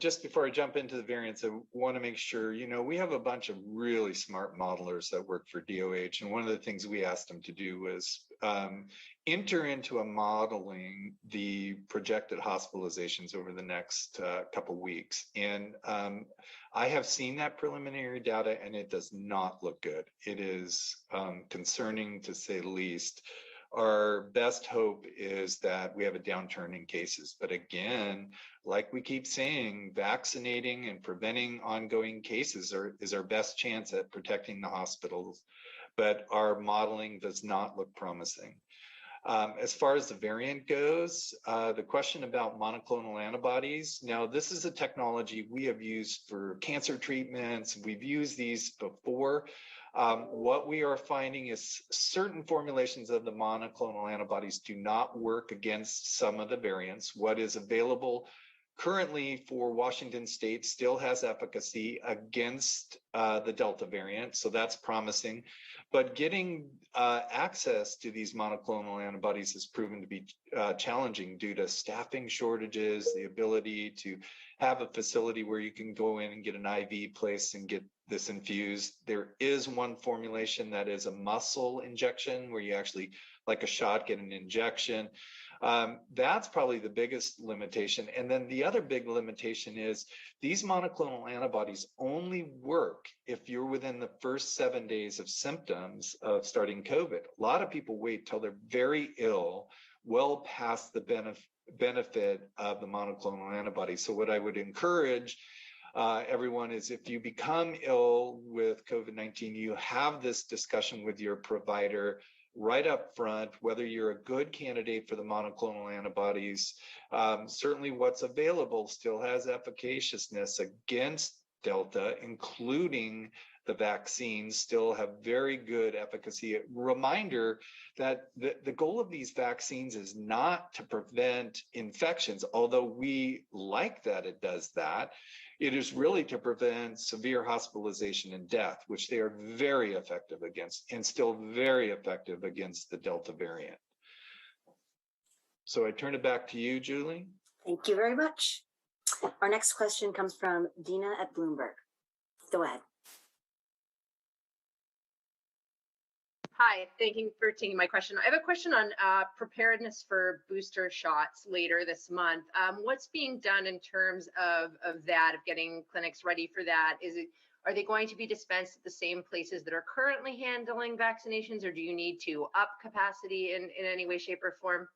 just before I jump into the variants, I want to make sure, we have a bunch of really smart modelers that work for DOH. And one of the things we asked them to do was enter into a modeling the projected hospitalizations over the next couple weeks. And I have seen that preliminary data, and it does not look good. It is concerning, to say the least. Our best hope is that we have a downturn in cases. But again, like we keep saying, vaccinating and preventing ongoing cases is our best chance at protecting the hospitals. But our modeling does not look promising. As far as the variant goes, the question about monoclonal antibodies. Now, this is a technology we have used for cancer treatments. We've used these before. What we are finding is certain formulations of the monoclonal antibodies do not work against some of the variants. What is available currently for Washington State still has efficacy against the Delta variant, so that's promising. But getting access to these monoclonal antibodies has proven to be challenging due to staffing shortages, the ability to have a facility where you can go in and get an IV placed and get this infused. There is one formulation that is a muscle injection where you actually, like a shot, get an injection. That's probably the biggest limitation. And then the other big limitation is these monoclonal antibodies only work if you're within the first 7 days of symptoms of starting COVID. A lot of people wait till they're very ill, well past the benefit of the monoclonal antibody. So what I would encourage everyone is, if you become ill with COVID-19, you have this discussion with your provider right up front, whether you're a good candidate for the monoclonal antibodies. Certainly what's available still has efficaciousness against Delta, including the vaccines still have very good efficacy. Reminder that the goal of these vaccines is not to prevent infections, although we like that it does that. It is really to prevent severe hospitalization and death, which they are very effective against, and still very effective against the Delta variant. So I turn it back to you, Julie. Thank you very much. Our next question comes from Dina at Bloomberg. Go ahead. Hi, thank you for taking my question. I have a question on preparedness for booster shots later this month. What's being done in terms of that, of getting clinics ready for that? Are they going to be dispensed at the same places that are currently handling vaccinations, or do you need to up capacity in any way, shape, or form?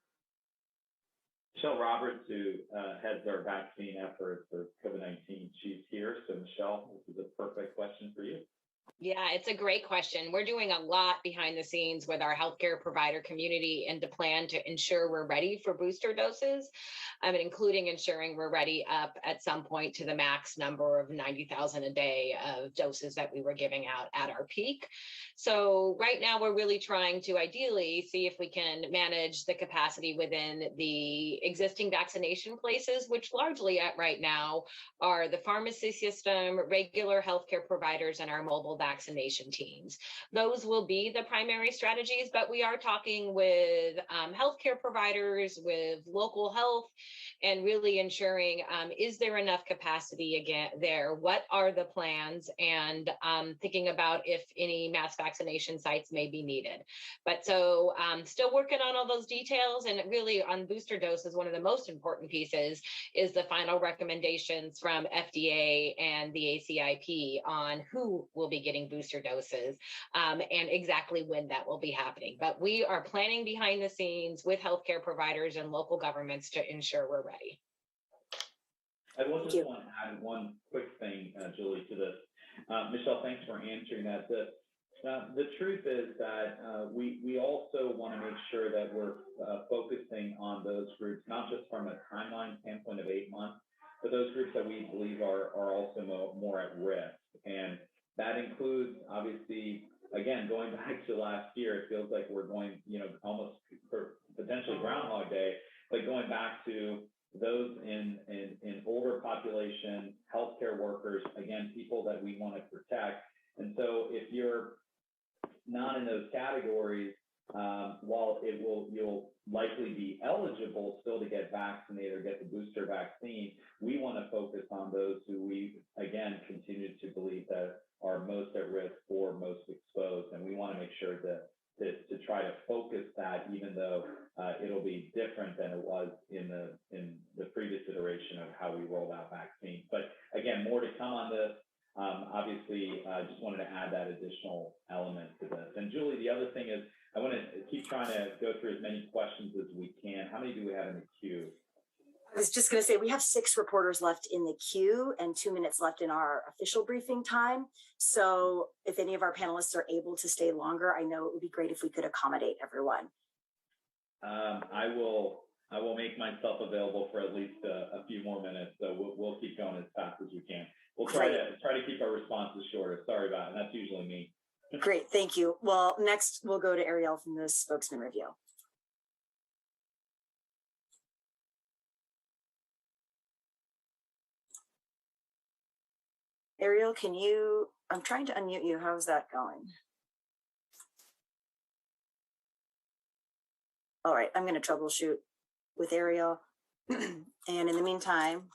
Michelle Roberts, who heads our vaccine efforts for COVID-19, she's here. So Michelle, this is a perfect question for you. Yeah, it's a great question. We're doing a lot behind the scenes with our healthcare provider community and to plan to ensure we're ready for booster doses, including ensuring we're ready up at some point to the max number of 90,000 a day of doses that we were giving out at our peak. So right now we're really trying to ideally see if we can manage the capacity within the existing vaccination places, which largely at right now are the pharmacy system, regular healthcare providers, and our mobile vaccination teams. Those will be the primary strategies, but we are talking with healthcare providers, with local health, and really ensuring, is there enough capacity again there? What are the plans? And thinking about if any mass vaccination sites may be needed. But so still working on all those details, and really on booster doses, one of the most important pieces is the final recommendations from FDA and the ACIP on who will be getting booster doses and exactly when that will be happening. But we are planning behind the scenes with healthcare providers and local governments to ensure we're ready. I will just want to add one quick thing, Julie, to this. Michelle, thanks for answering that. The truth is that we also want to make sure that we're focusing on those groups, not just from a timeline standpoint of 8 months, but those groups that we believe are also more at risk. And that includes, obviously, again, going back to last year, it feels like we're going, almost for potentially Groundhog Day, but going back to those in older population, healthcare workers, again, people that we want to protect. And so if you're not in those categories, while you'll likely be eligible still to get vaccinated or get the booster vaccine, we want to focus on those who we, again, continue to believe that are most at risk or most exposed. And we want to make sure that to try to focus that, even though it'll be different than it was in the previous iteration of how we rolled out vaccines. But again, more to come on this. Obviously, I just wanted to add that additional element to this. And Julie, the other thing is, I want to keep trying to go through as many questions as we can. How many do we have in the queue? I was just going to say, we have 6 reporters left in the queue and 2 minutes left in our official briefing time. So if any of our panelists are able to stay longer, I know it would be great if we could accommodate everyone. I will make myself available for at least a few more minutes. So we'll keep going as fast as we can. We'll try to keep our responses shorter. Sorry about it. That's usually me. Great, thank you. Well, next we'll go to Ariel from the spokesman review. Ariel, I'm trying to unmute you. How's that going? All right, I'm going to troubleshoot with Ariel. And in the meantime,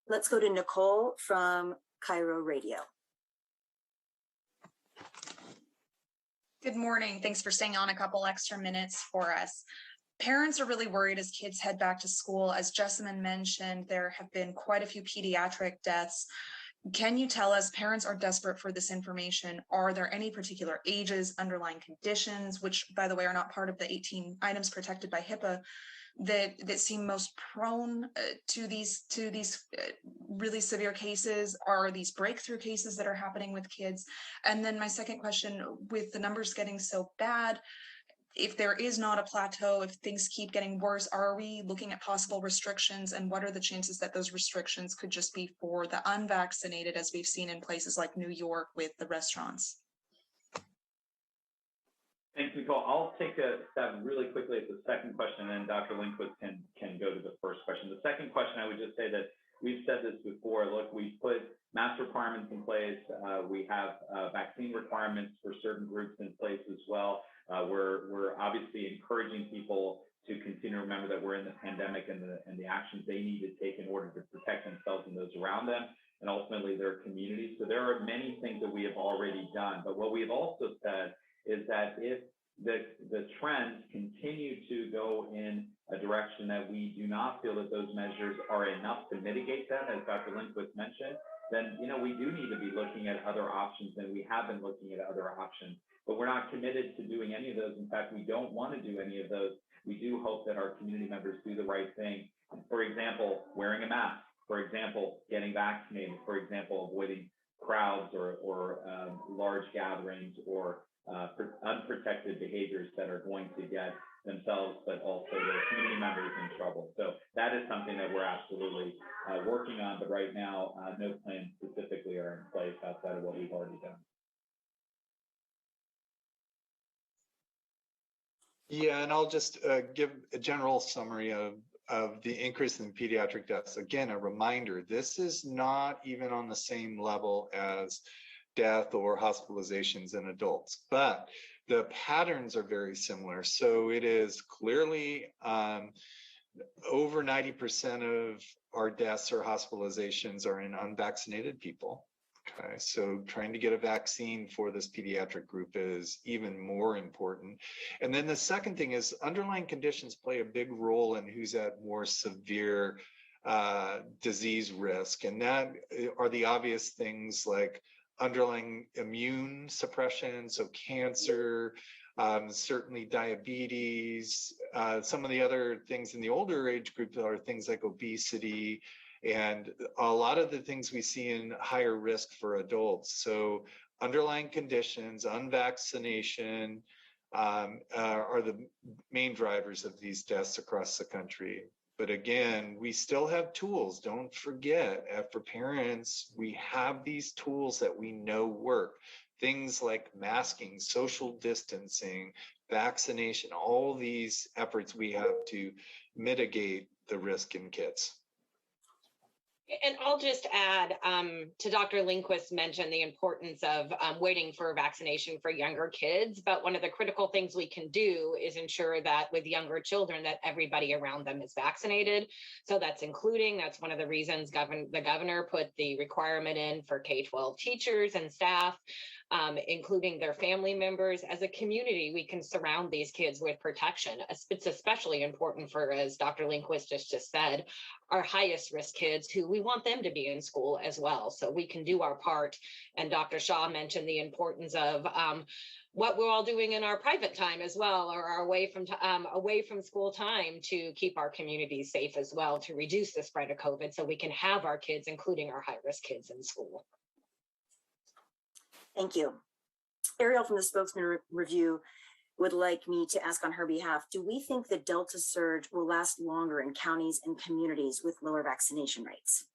let's go to Nicole from Cairo Radio. Good morning. Thanks for staying on a couple extra minutes for us. Parents are really worried as kids head back to school. As Jessamine mentioned, there have been quite a few pediatric deaths. Can you tell us, parents are desperate for this information. Are there any particular ages, underlying conditions, which by the way are not part of the 18 items protected by HIPAA, that seem most prone to these really severe cases? Are these breakthrough cases that are happening with kids? And then my second question, with the numbers getting so bad, if there is not a plateau, if things keep getting worse, are we looking at possible restrictions? And what are the chances that those restrictions could just be for the unvaccinated, as we've seen in places like New York with the restaurants? Thanks, Nicole. I'll take a stab really quickly at the second question, and then Dr. Lindquist can go to the first question. The second question, I would just say that we've said this before. Look, we've put mask requirements in place. We have vaccine requirements for certain groups in place as well. We're obviously encouraging people to continue to remember that we're in the pandemic and the actions they need to take in order to protect themselves and those around them, and ultimately their communities. So there are many things that we have already done. But what we have also said is that if the trends continue to go in a direction that we do not feel that those measures are enough to mitigate that, as Dr. Lindquist mentioned, then we do need to be looking at other options, and we have been looking at other options. But we're not committed to doing any of those. In fact, we don't want to do any of those. We do hope that our community members do the right thing. For example, wearing a mask. For example, getting vaccinated. For example, avoiding crowds or large gatherings or unprotected behaviors that are going to get themselves, but also their community members in trouble. So that is something that we're absolutely working on. But right now, no plans specifically are in place outside of what we've already done. Yeah, and I'll just give a general summary of the increase in pediatric deaths. Again, a reminder, this is not even on the same level as death or hospitalizations in adults, but the patterns are very similar. So it is clearly over 90% of our deaths or hospitalizations are in unvaccinated people. Okay, so trying to get a vaccine for this pediatric group is even more important. And then the second thing is underlying conditions play a big role in who's at more severe disease risk. And that are the obvious things like underlying immune suppression, so cancer, certainly diabetes. Some of the other things in the older age group are things like obesity, and a lot of the things we see in higher risk for adults. So underlying conditions, unvaccination are the main drivers of these deaths across the country. But again, we still have tools. Don't forget, for parents, we have these tools that we know work. Things like masking, social distancing, vaccination, all these efforts we have to mitigate the risk in kids. And I'll just add to Dr. Lindquist mentioned the importance of waiting for vaccination for younger kids. But one of the critical things we can do is ensure that with younger children that everybody around them is vaccinated. So that's one of the reasons the governor put the requirement in for K-12 teachers and staff, including their family members. As a community, we can surround these kids with protection. It's especially important for, as Dr. Lindquist just said, our highest risk kids who we want them to be in school as well. So we can do our part. And Dr. Shaw mentioned the importance of what we're all doing in our private time as well, or our away from school time, to keep our communities safe as well, to reduce the spread of COVID so we can have our kids, including our high risk kids, in school. Thank you. Ariel from the Spokesman Review, would like me to ask on her behalf, do we think the Delta surge will last longer in counties and communities with lower vaccination rates?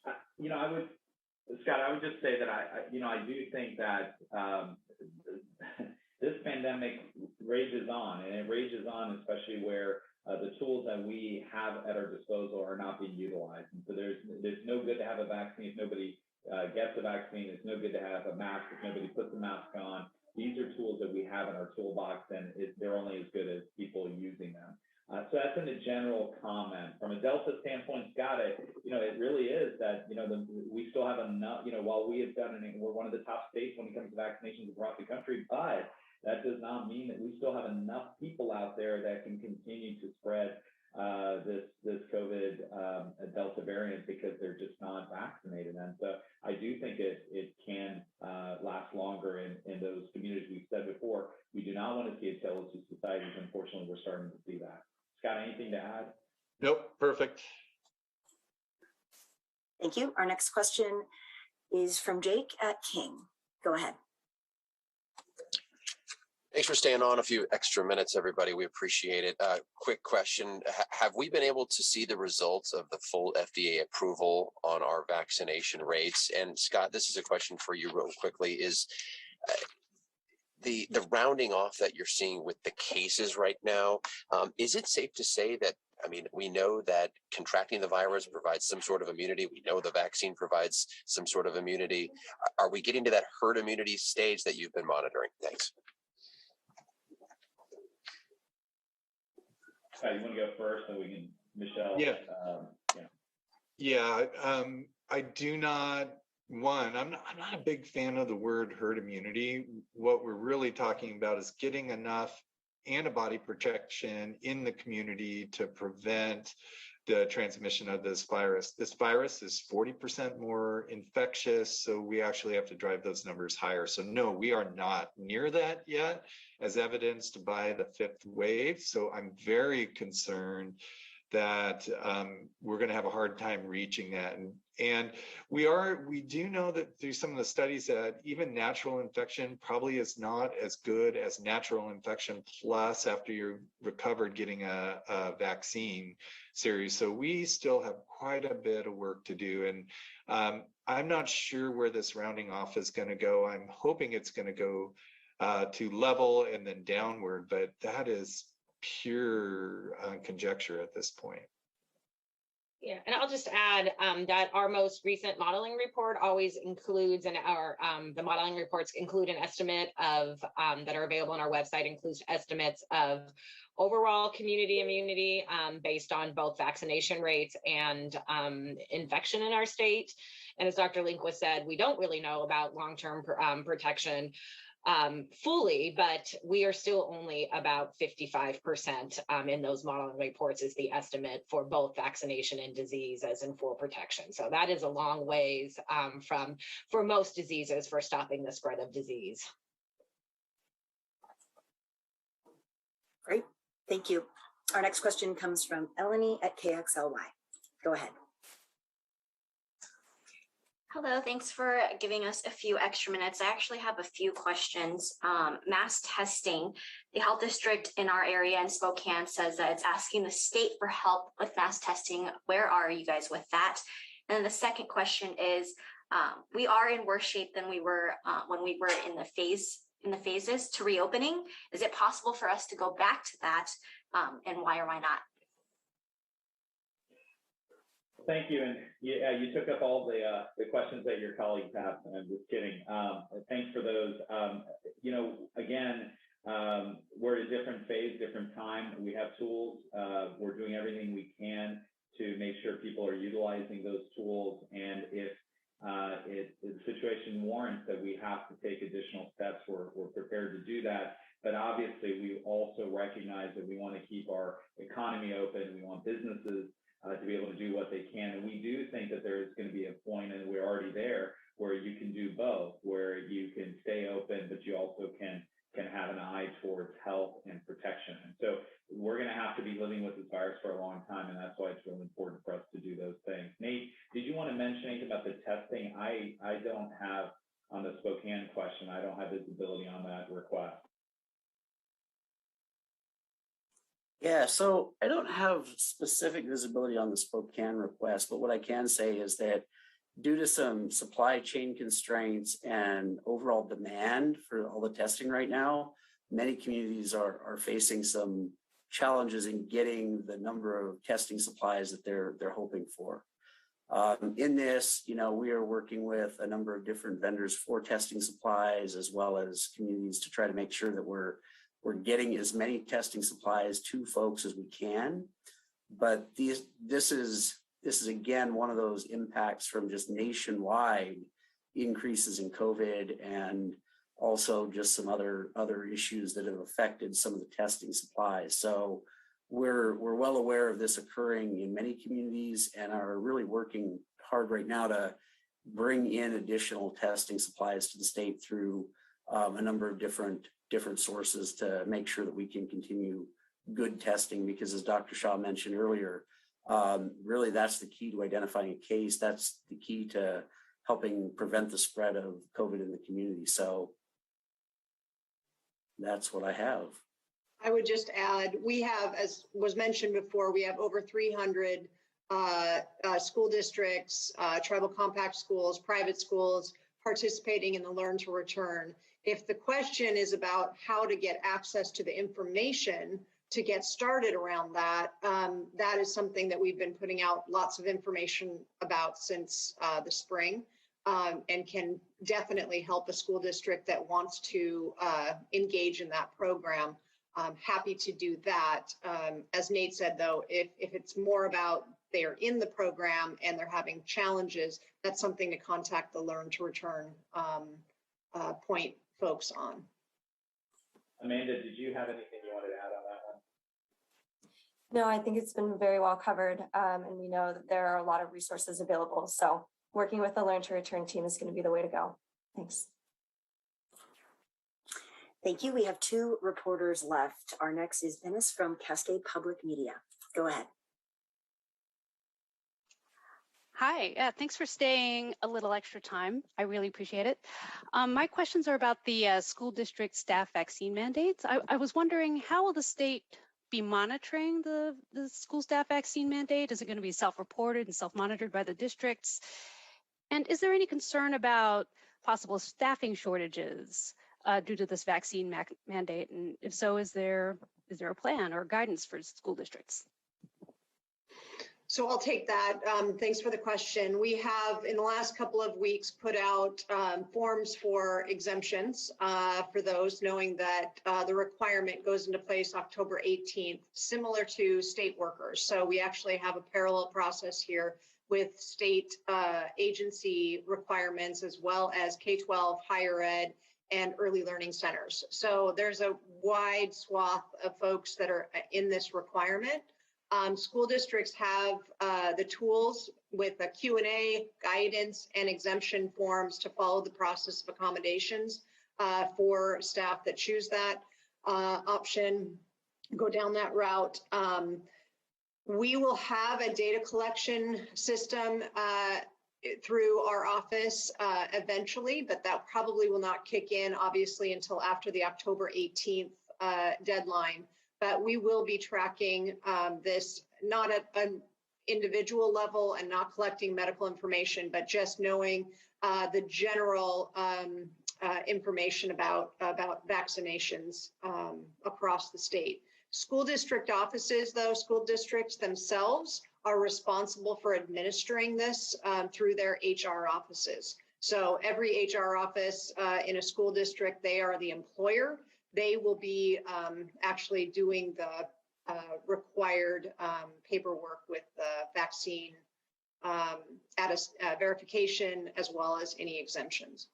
I would, Scott, I would just say that I do think that this pandemic rages on, and it rages on especially where the tools that we have at our disposal are not being utilized. And so there's no good to have a vaccine if nobody gets a vaccine. It's no good to have a mask if nobody puts a mask on. These are tools that we have in our toolbox, and they're only as good as people using them. So that's in a general comment. From a Delta standpoint, Scott, it really is that, we still have enough, while we have done it, we're one of the top states when it comes to vaccinations across the country, but that does not mean that we still have enough people out there that can continue to spread this COVID Delta variant because they're just not vaccinated. And so I do think it can last longer in those communities. We've said before, we do not want to see a tale of two societies. Unfortunately, we're starting to see that. Scott, anything to add? Nope, perfect. Thank you. Our next question is from Jake at King. Go ahead. Thanks for staying on a few extra minutes, everybody. We appreciate it. Quick question. Have we been able to see the results of the full FDA approval on our vaccination rates? And Scott, this is a question for you real quickly. Is the rounding off that you're seeing with the cases right now, is it safe to say that, we know that contracting the virus provides some sort of immunity. We know the vaccine provides some sort of immunity. Are we getting to that herd immunity stage that you've been monitoring? Thanks. You want to go first, and we can, Michelle? I do not. I'm not a big fan of the word herd immunity. What we're really talking about is getting enough antibody protection in the community to prevent the transmission of this virus. This virus is 40% more infectious, so we actually have to drive those numbers higher. So no, we are not near that yet, as evidenced by the fifth wave. So I'm very concerned that we're going to have a hard time reaching that. And we do know that through some of the studies that even natural infection probably is not as good as natural infection plus after you're recovered getting a vaccine series. So we still have quite a bit of work to do. And I'm not sure where this rounding off is going to go. I'm hoping it's going to go to level and then downward, but that is pure conjecture at this point. Yeah, and I'll just add that our most recent modeling report always includes, and the modeling reports include an estimate of that are available on our website, includes estimates of overall community immunity based on both vaccination rates and infection in our state. And as Dr. Lindquist said, we don't really know about long-term protection fully, but we are still only about 55% in those modeling reports is the estimate for both vaccination and disease as in full protection. So that is a long ways for most diseases for stopping the spread of disease. Great, thank you. Our next question comes from Eleni at KXLY. Go ahead. Hello, thanks for giving us a few extra minutes. I actually have a few questions. Mass testing, the health district in our area in Spokane says that it's asking the state for help with mass testing. Where are you guys with that? And then the second question is, we are in worse shape than we were when we were in the phases to reopening. Is it possible for us to go back to that, and why or why not? Thank you, and yeah, you took up all the questions that your colleagues have. I'm just kidding. Thanks for those. Again, we're at a different phase, different time. We have tools. We're doing everything we can to make sure people are utilizing those tools. And if the situation warrants that we have to take additional steps, we're prepared to do that. But obviously, we also recognize that we want to keep our economy open. We want businesses to be able to do what they can. And we do think that there is going to be a point, and we're already there, where you can do both, where you can stay open, but you also can have an eye towards health and protection. And so we're going to have to be living with this virus for a long time, and that's why it's really important for us to do those things. Nate, did you want to mention anything about the testing? I don't have the Spokane question. I don't have visibility on that request. Yeah, so I don't have specific visibility on the Spokane request, but what I can say is that due to some supply chain constraints and overall demand for all the testing right now, many communities are facing some challenges in getting the number of testing supplies that they're hoping for. In this, we are working with a number of different vendors for testing supplies, as well as communities, to try to make sure that we're getting as many testing supplies to folks as we can. But this is again one of those impacts from just nationwide increases in COVID, and also just some other issues that have affected some of the testing supplies. So we're well aware of this occurring in many communities, and are really working hard right now to bring in additional testing supplies to the state through a number of different sources to make sure that we can continue good testing, because as Dr. Shaw mentioned earlier, really that's the key to identifying a case. That's the key to helping prevent the spread of COVID in the community. So that's what I have. I would just add, we have, as was mentioned before, we have over 300 school districts, tribal compact schools, private schools participating in the Learn to Return. If the question is about how to get access to the information to get started around that, that is something that we've been putting out lots of information about since the spring, and can definitely help a school district that wants to engage in that program. Happy to do that. As Nate said, though, if it's more about they're in the program and they're having challenges, that's something to contact the Learn to Return point folks on. Amanda, did you have anything you wanted to add on that one? No, I think it's been very well covered, and we know that there are a lot of resources available. So working with the Learn to Return team is going to be the way to go. Thanks. Thank you. We have two reporters left. Our next is Dennis from Cascade Public Media. Go ahead. Hi, thanks for staying a little extra time. I really appreciate it. My questions are about the school district staff vaccine mandates. I was wondering, how will the state be monitoring the school staff vaccine mandate? Is it going to be self-reported and self-monitored by the districts? And is there any concern about possible staffing shortages due to this vaccine mandate? And if so, is there a plan or guidance for school districts? So I'll take that. Thanks for the question. We have, in the last couple of weeks, put out forms for exemptions for those, knowing that the requirement goes into place October 18th, similar to state workers. So we actually have a parallel process here with state agency requirements, as well as K-12, higher ed, and early learning centers. So there's a wide swath of folks that are in this requirement. School districts have the tools with a Q&A, guidance, and exemption forms to follow the process of accommodations for staff that choose that option, go down that route. We will have a data collection system through our office eventually, but that probably will not kick in, obviously, until after the October 18th deadline. But we will be tracking this, not at an individual level and not collecting medical information, but just knowing the general information about vaccinations across the state. School district offices, though, school districts themselves are responsible for administering this through their HR offices. So every HR office in a school district, they are the employer. They will be actually doing the required paperwork with the vaccine verification, as well as any exemptions.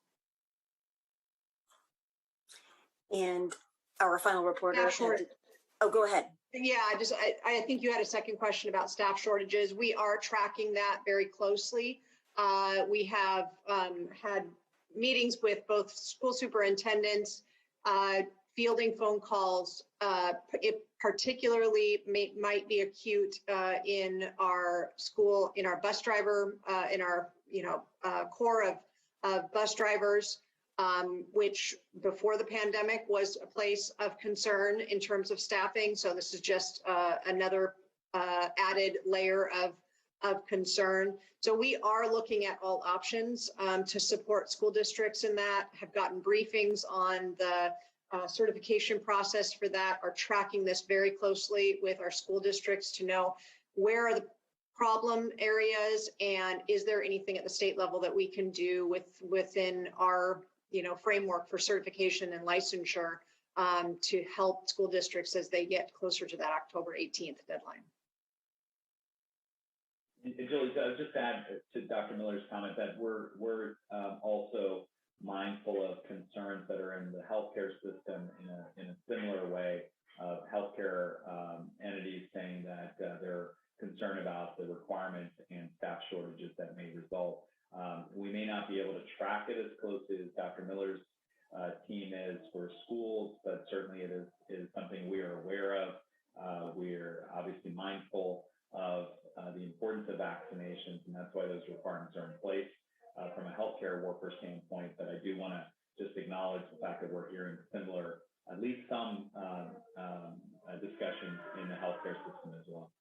And our final reporter. Oh, go ahead. Yeah, I think you had a second question about staff shortages. We are tracking that very closely. We have had meetings with both school superintendents, fielding phone calls. It particularly might be acute in our school, in our bus driver, in our core of bus drivers. which before the pandemic was a place of concern in terms of staffing. So this is just another added layer of concern. So we are looking at all options to support school districts in that, have gotten briefings on the certification process for that, are tracking this very closely with our school districts to know where are the problem areas and is there anything at the state level that we can do within our framework for certification and licensure to help school districts as they get closer to that October 18th deadline. And Julie, I'll just add to Dr. Miller's comment that we're also mindful of concerns that are in the healthcare system in a similar way of healthcare entities saying that they're concerned about the requirements and staff shortages that may result. We may not be able to track it as closely as Dr. Miller's team is for schools, but certainly it is something we are aware of. We're obviously mindful of the importance of vaccinations, and that's why those requirements are in place from a healthcare worker standpoint. But I do want to just acknowledge the fact that we're hearing similar, at least some discussions in the healthcare system as well.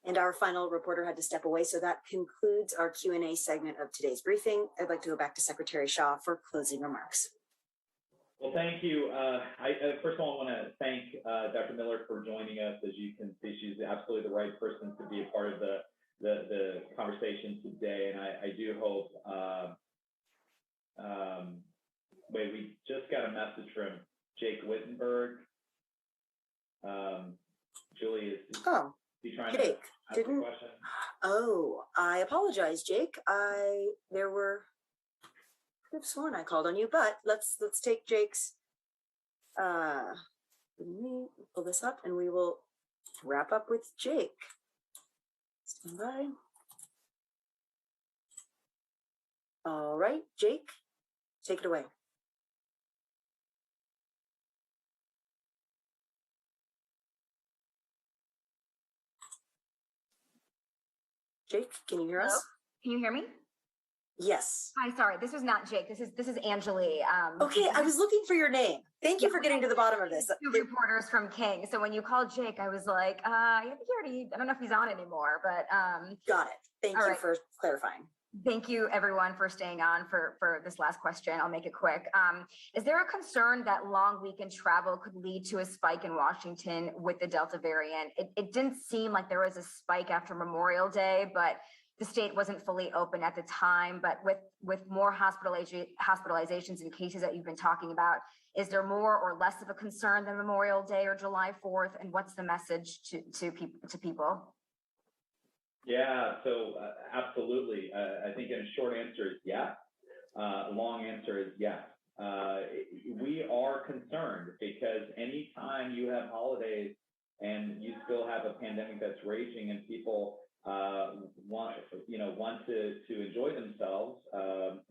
And our final reporter had to step away, so that concludes our Q&A segment of today's briefing. I'd like to go back to Secretary Shaw for closing remarks. Well, thank you. First of all, I want to thank Dr. Miller for joining us. As you can see, she's absolutely the right person to be a part of the conversation today. And I do hope, wait, we just got a message from Jake Wittenberg. Julie, is he trying to ask a question? Oh, I apologize, Jake. I could have sworn I called on you, but let's take Jake's. Let me pull this up, and we will wrap up with Jake. Stand by. All right, Jake, take it away. Jake, can you hear us? Can you hear me? Yes. Hi, sorry, this is not Jake. This is Angeli. Okay, I was looking for your name. Thank you for getting to the bottom of this. Two reporters from King. So when you called Jake, I was like, I think he already, I don't know if he's on anymore, but got it. Thank you for clarifying. Thank you everyone for staying on for this last question. I'll make it quick. Is there a concern that long weekend travel could lead to a spike in Washington with the Delta variant? It didn't seem like there was a spike after Memorial Day, but the state wasn't fully open at the time. But with more hospitalizations and cases that you've been talking about, is there more or less of a concern than Memorial Day or July 4th? And what's the message to people? Yeah, so absolutely. I think in a short answer is yes. A long answer is yes. We are concerned because anytime you have holidays and you still have a pandemic that's raging and people want to enjoy themselves,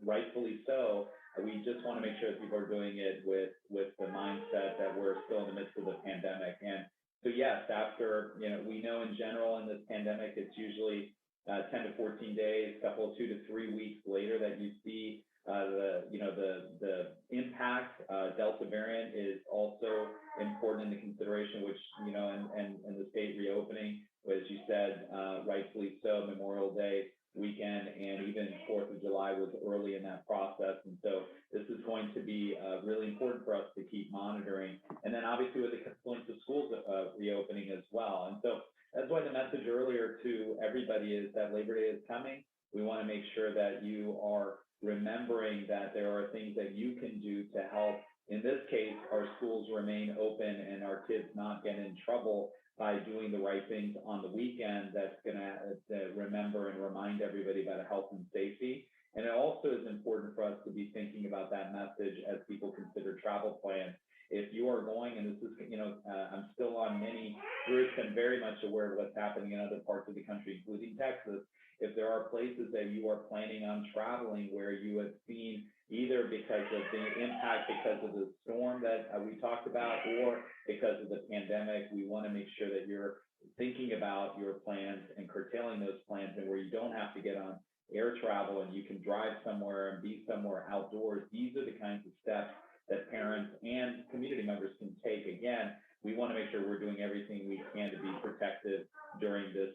rightfully so, we just want to make sure that people are doing it with the mindset that we're still in the midst of the pandemic. And so yes, after, we know in general in this pandemic, it's usually 10 to 14 days, couple of 2 to 3 weeks later that you see the impact. Delta variant is also important into consideration, which, and the state reopening, as you said, rightfully so, Memorial Day weekend and even 4th of July was early in that process. And so this is going to be really important for us to keep monitoring. And then obviously with the confluence of schools reopening as well. And so that's why the message earlier to everybody is that Labor Day is coming. We want to make sure that you are remembering that there are things that you can do to help, in this case, our schools remain open and our kids not get in trouble by doing the right things on the weekend. That's going to remember and remind everybody about health and safety. And it also is important for us to be thinking about that message as people consider travel plans. If you are going, and this is, I'm still on many groups and very much aware of what's happening in other parts of the country, including Texas. If there are places that you are planning on traveling where you have seen either because of the impact because of the storm that we talked about or because of the pandemic, we want to make sure that you're thinking about your plans and curtailing those plans and where you don't have to get on air travel and you can drive somewhere and be somewhere outdoors, these are the kinds of steps that parents and community members can take. Again, we want to make sure we're doing everything we can to be protected during this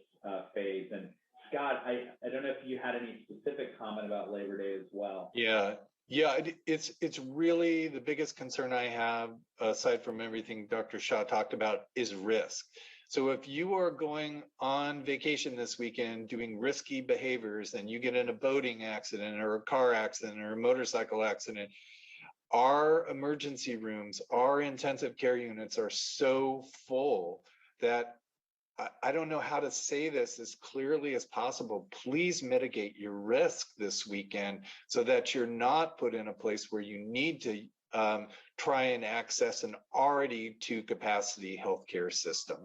phase. And Scott, I don't know if you had any specific comment about Labor Day as well. Yeah, it's really the biggest concern I have, aside from everything Dr. Shah talked about, is risk. So if you are going on vacation this weekend doing risky behaviors and you get in a boating accident or a car accident or a motorcycle accident, our emergency rooms, our intensive care units are so full that I don't know how to say this as clearly as possible. Please mitigate your risk this weekend so that you're not put in a place where you need to try and access an already to capacity healthcare system.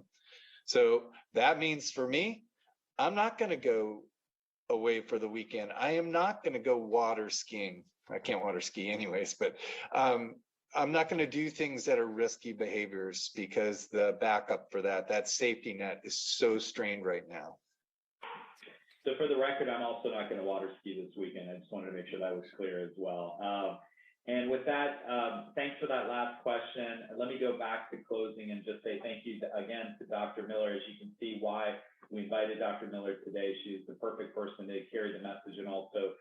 So that means for me, I'm not going to go away for the weekend. I am not going to go water skiing. I can't water ski anyways, but I'm not going to do things that are risky behaviors because the backup for that safety net is so strained right now. So for the record, I'm also not going to water ski this weekend. I just wanted to make sure that was clear as well. And with that, thanks for that last question. Let me go back to closing and just say thank you again to Dr. Miller. As you can see why we invited Dr. Miller today. She's the perfect person to carry the message and also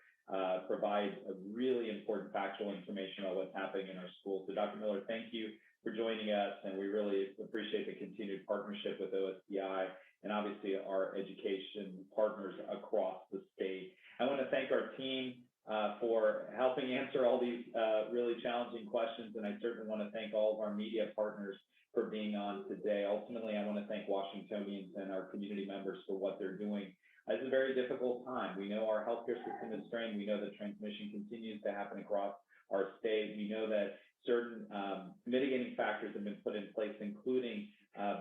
provide a really important factual information on what's happening in our schools. So Dr. Miller, thank you for joining us, and we really appreciate the continued partnership with OSPI and obviously our education partners across the state. I want to thank our team for helping answer all these really challenging questions, and I certainly want to thank all of our media partners for being on today. Ultimately, I want to thank Washingtonians and our community members for what they're doing. It's a very difficult time. We know our healthcare system is strained. We know that transmission continues to happen across our state. We know that certain mitigating factors have been put in place, including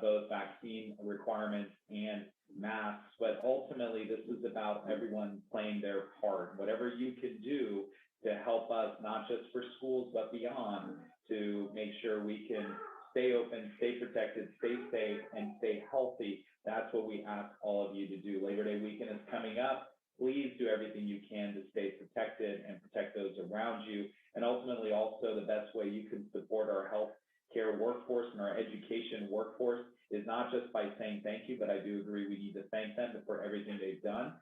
both vaccine requirements and masks. But ultimately, this is about everyone playing their part. Whatever you can do to help us, not just for schools, but beyond, to make sure we can stay open, stay protected, stay safe, and stay healthy. That's what we ask all of you to do. Labor Day weekend is coming up. Please do everything you can to stay protected and protect those around you. And ultimately, also the best way you can support our healthcare workforce and our education workforce is not just by saying thank you, but I do agree we need to thank them for everything they've done,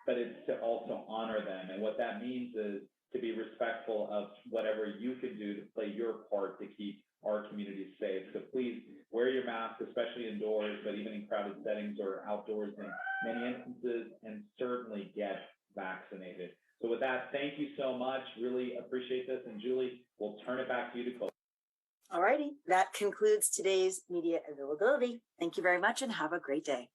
but it's to also honor them. And what that means is to be respectful of whatever you can do to play your part to keep our communities safe. So please wear your mask, especially indoors, but even in crowded settings or outdoors in many instances, and certainly get vaccinated. So with that, thank you so much. Really appreciate this. And Julie, we'll turn it back to you to close. All righty. That concludes today's media availability. Thank you very much and have a great day.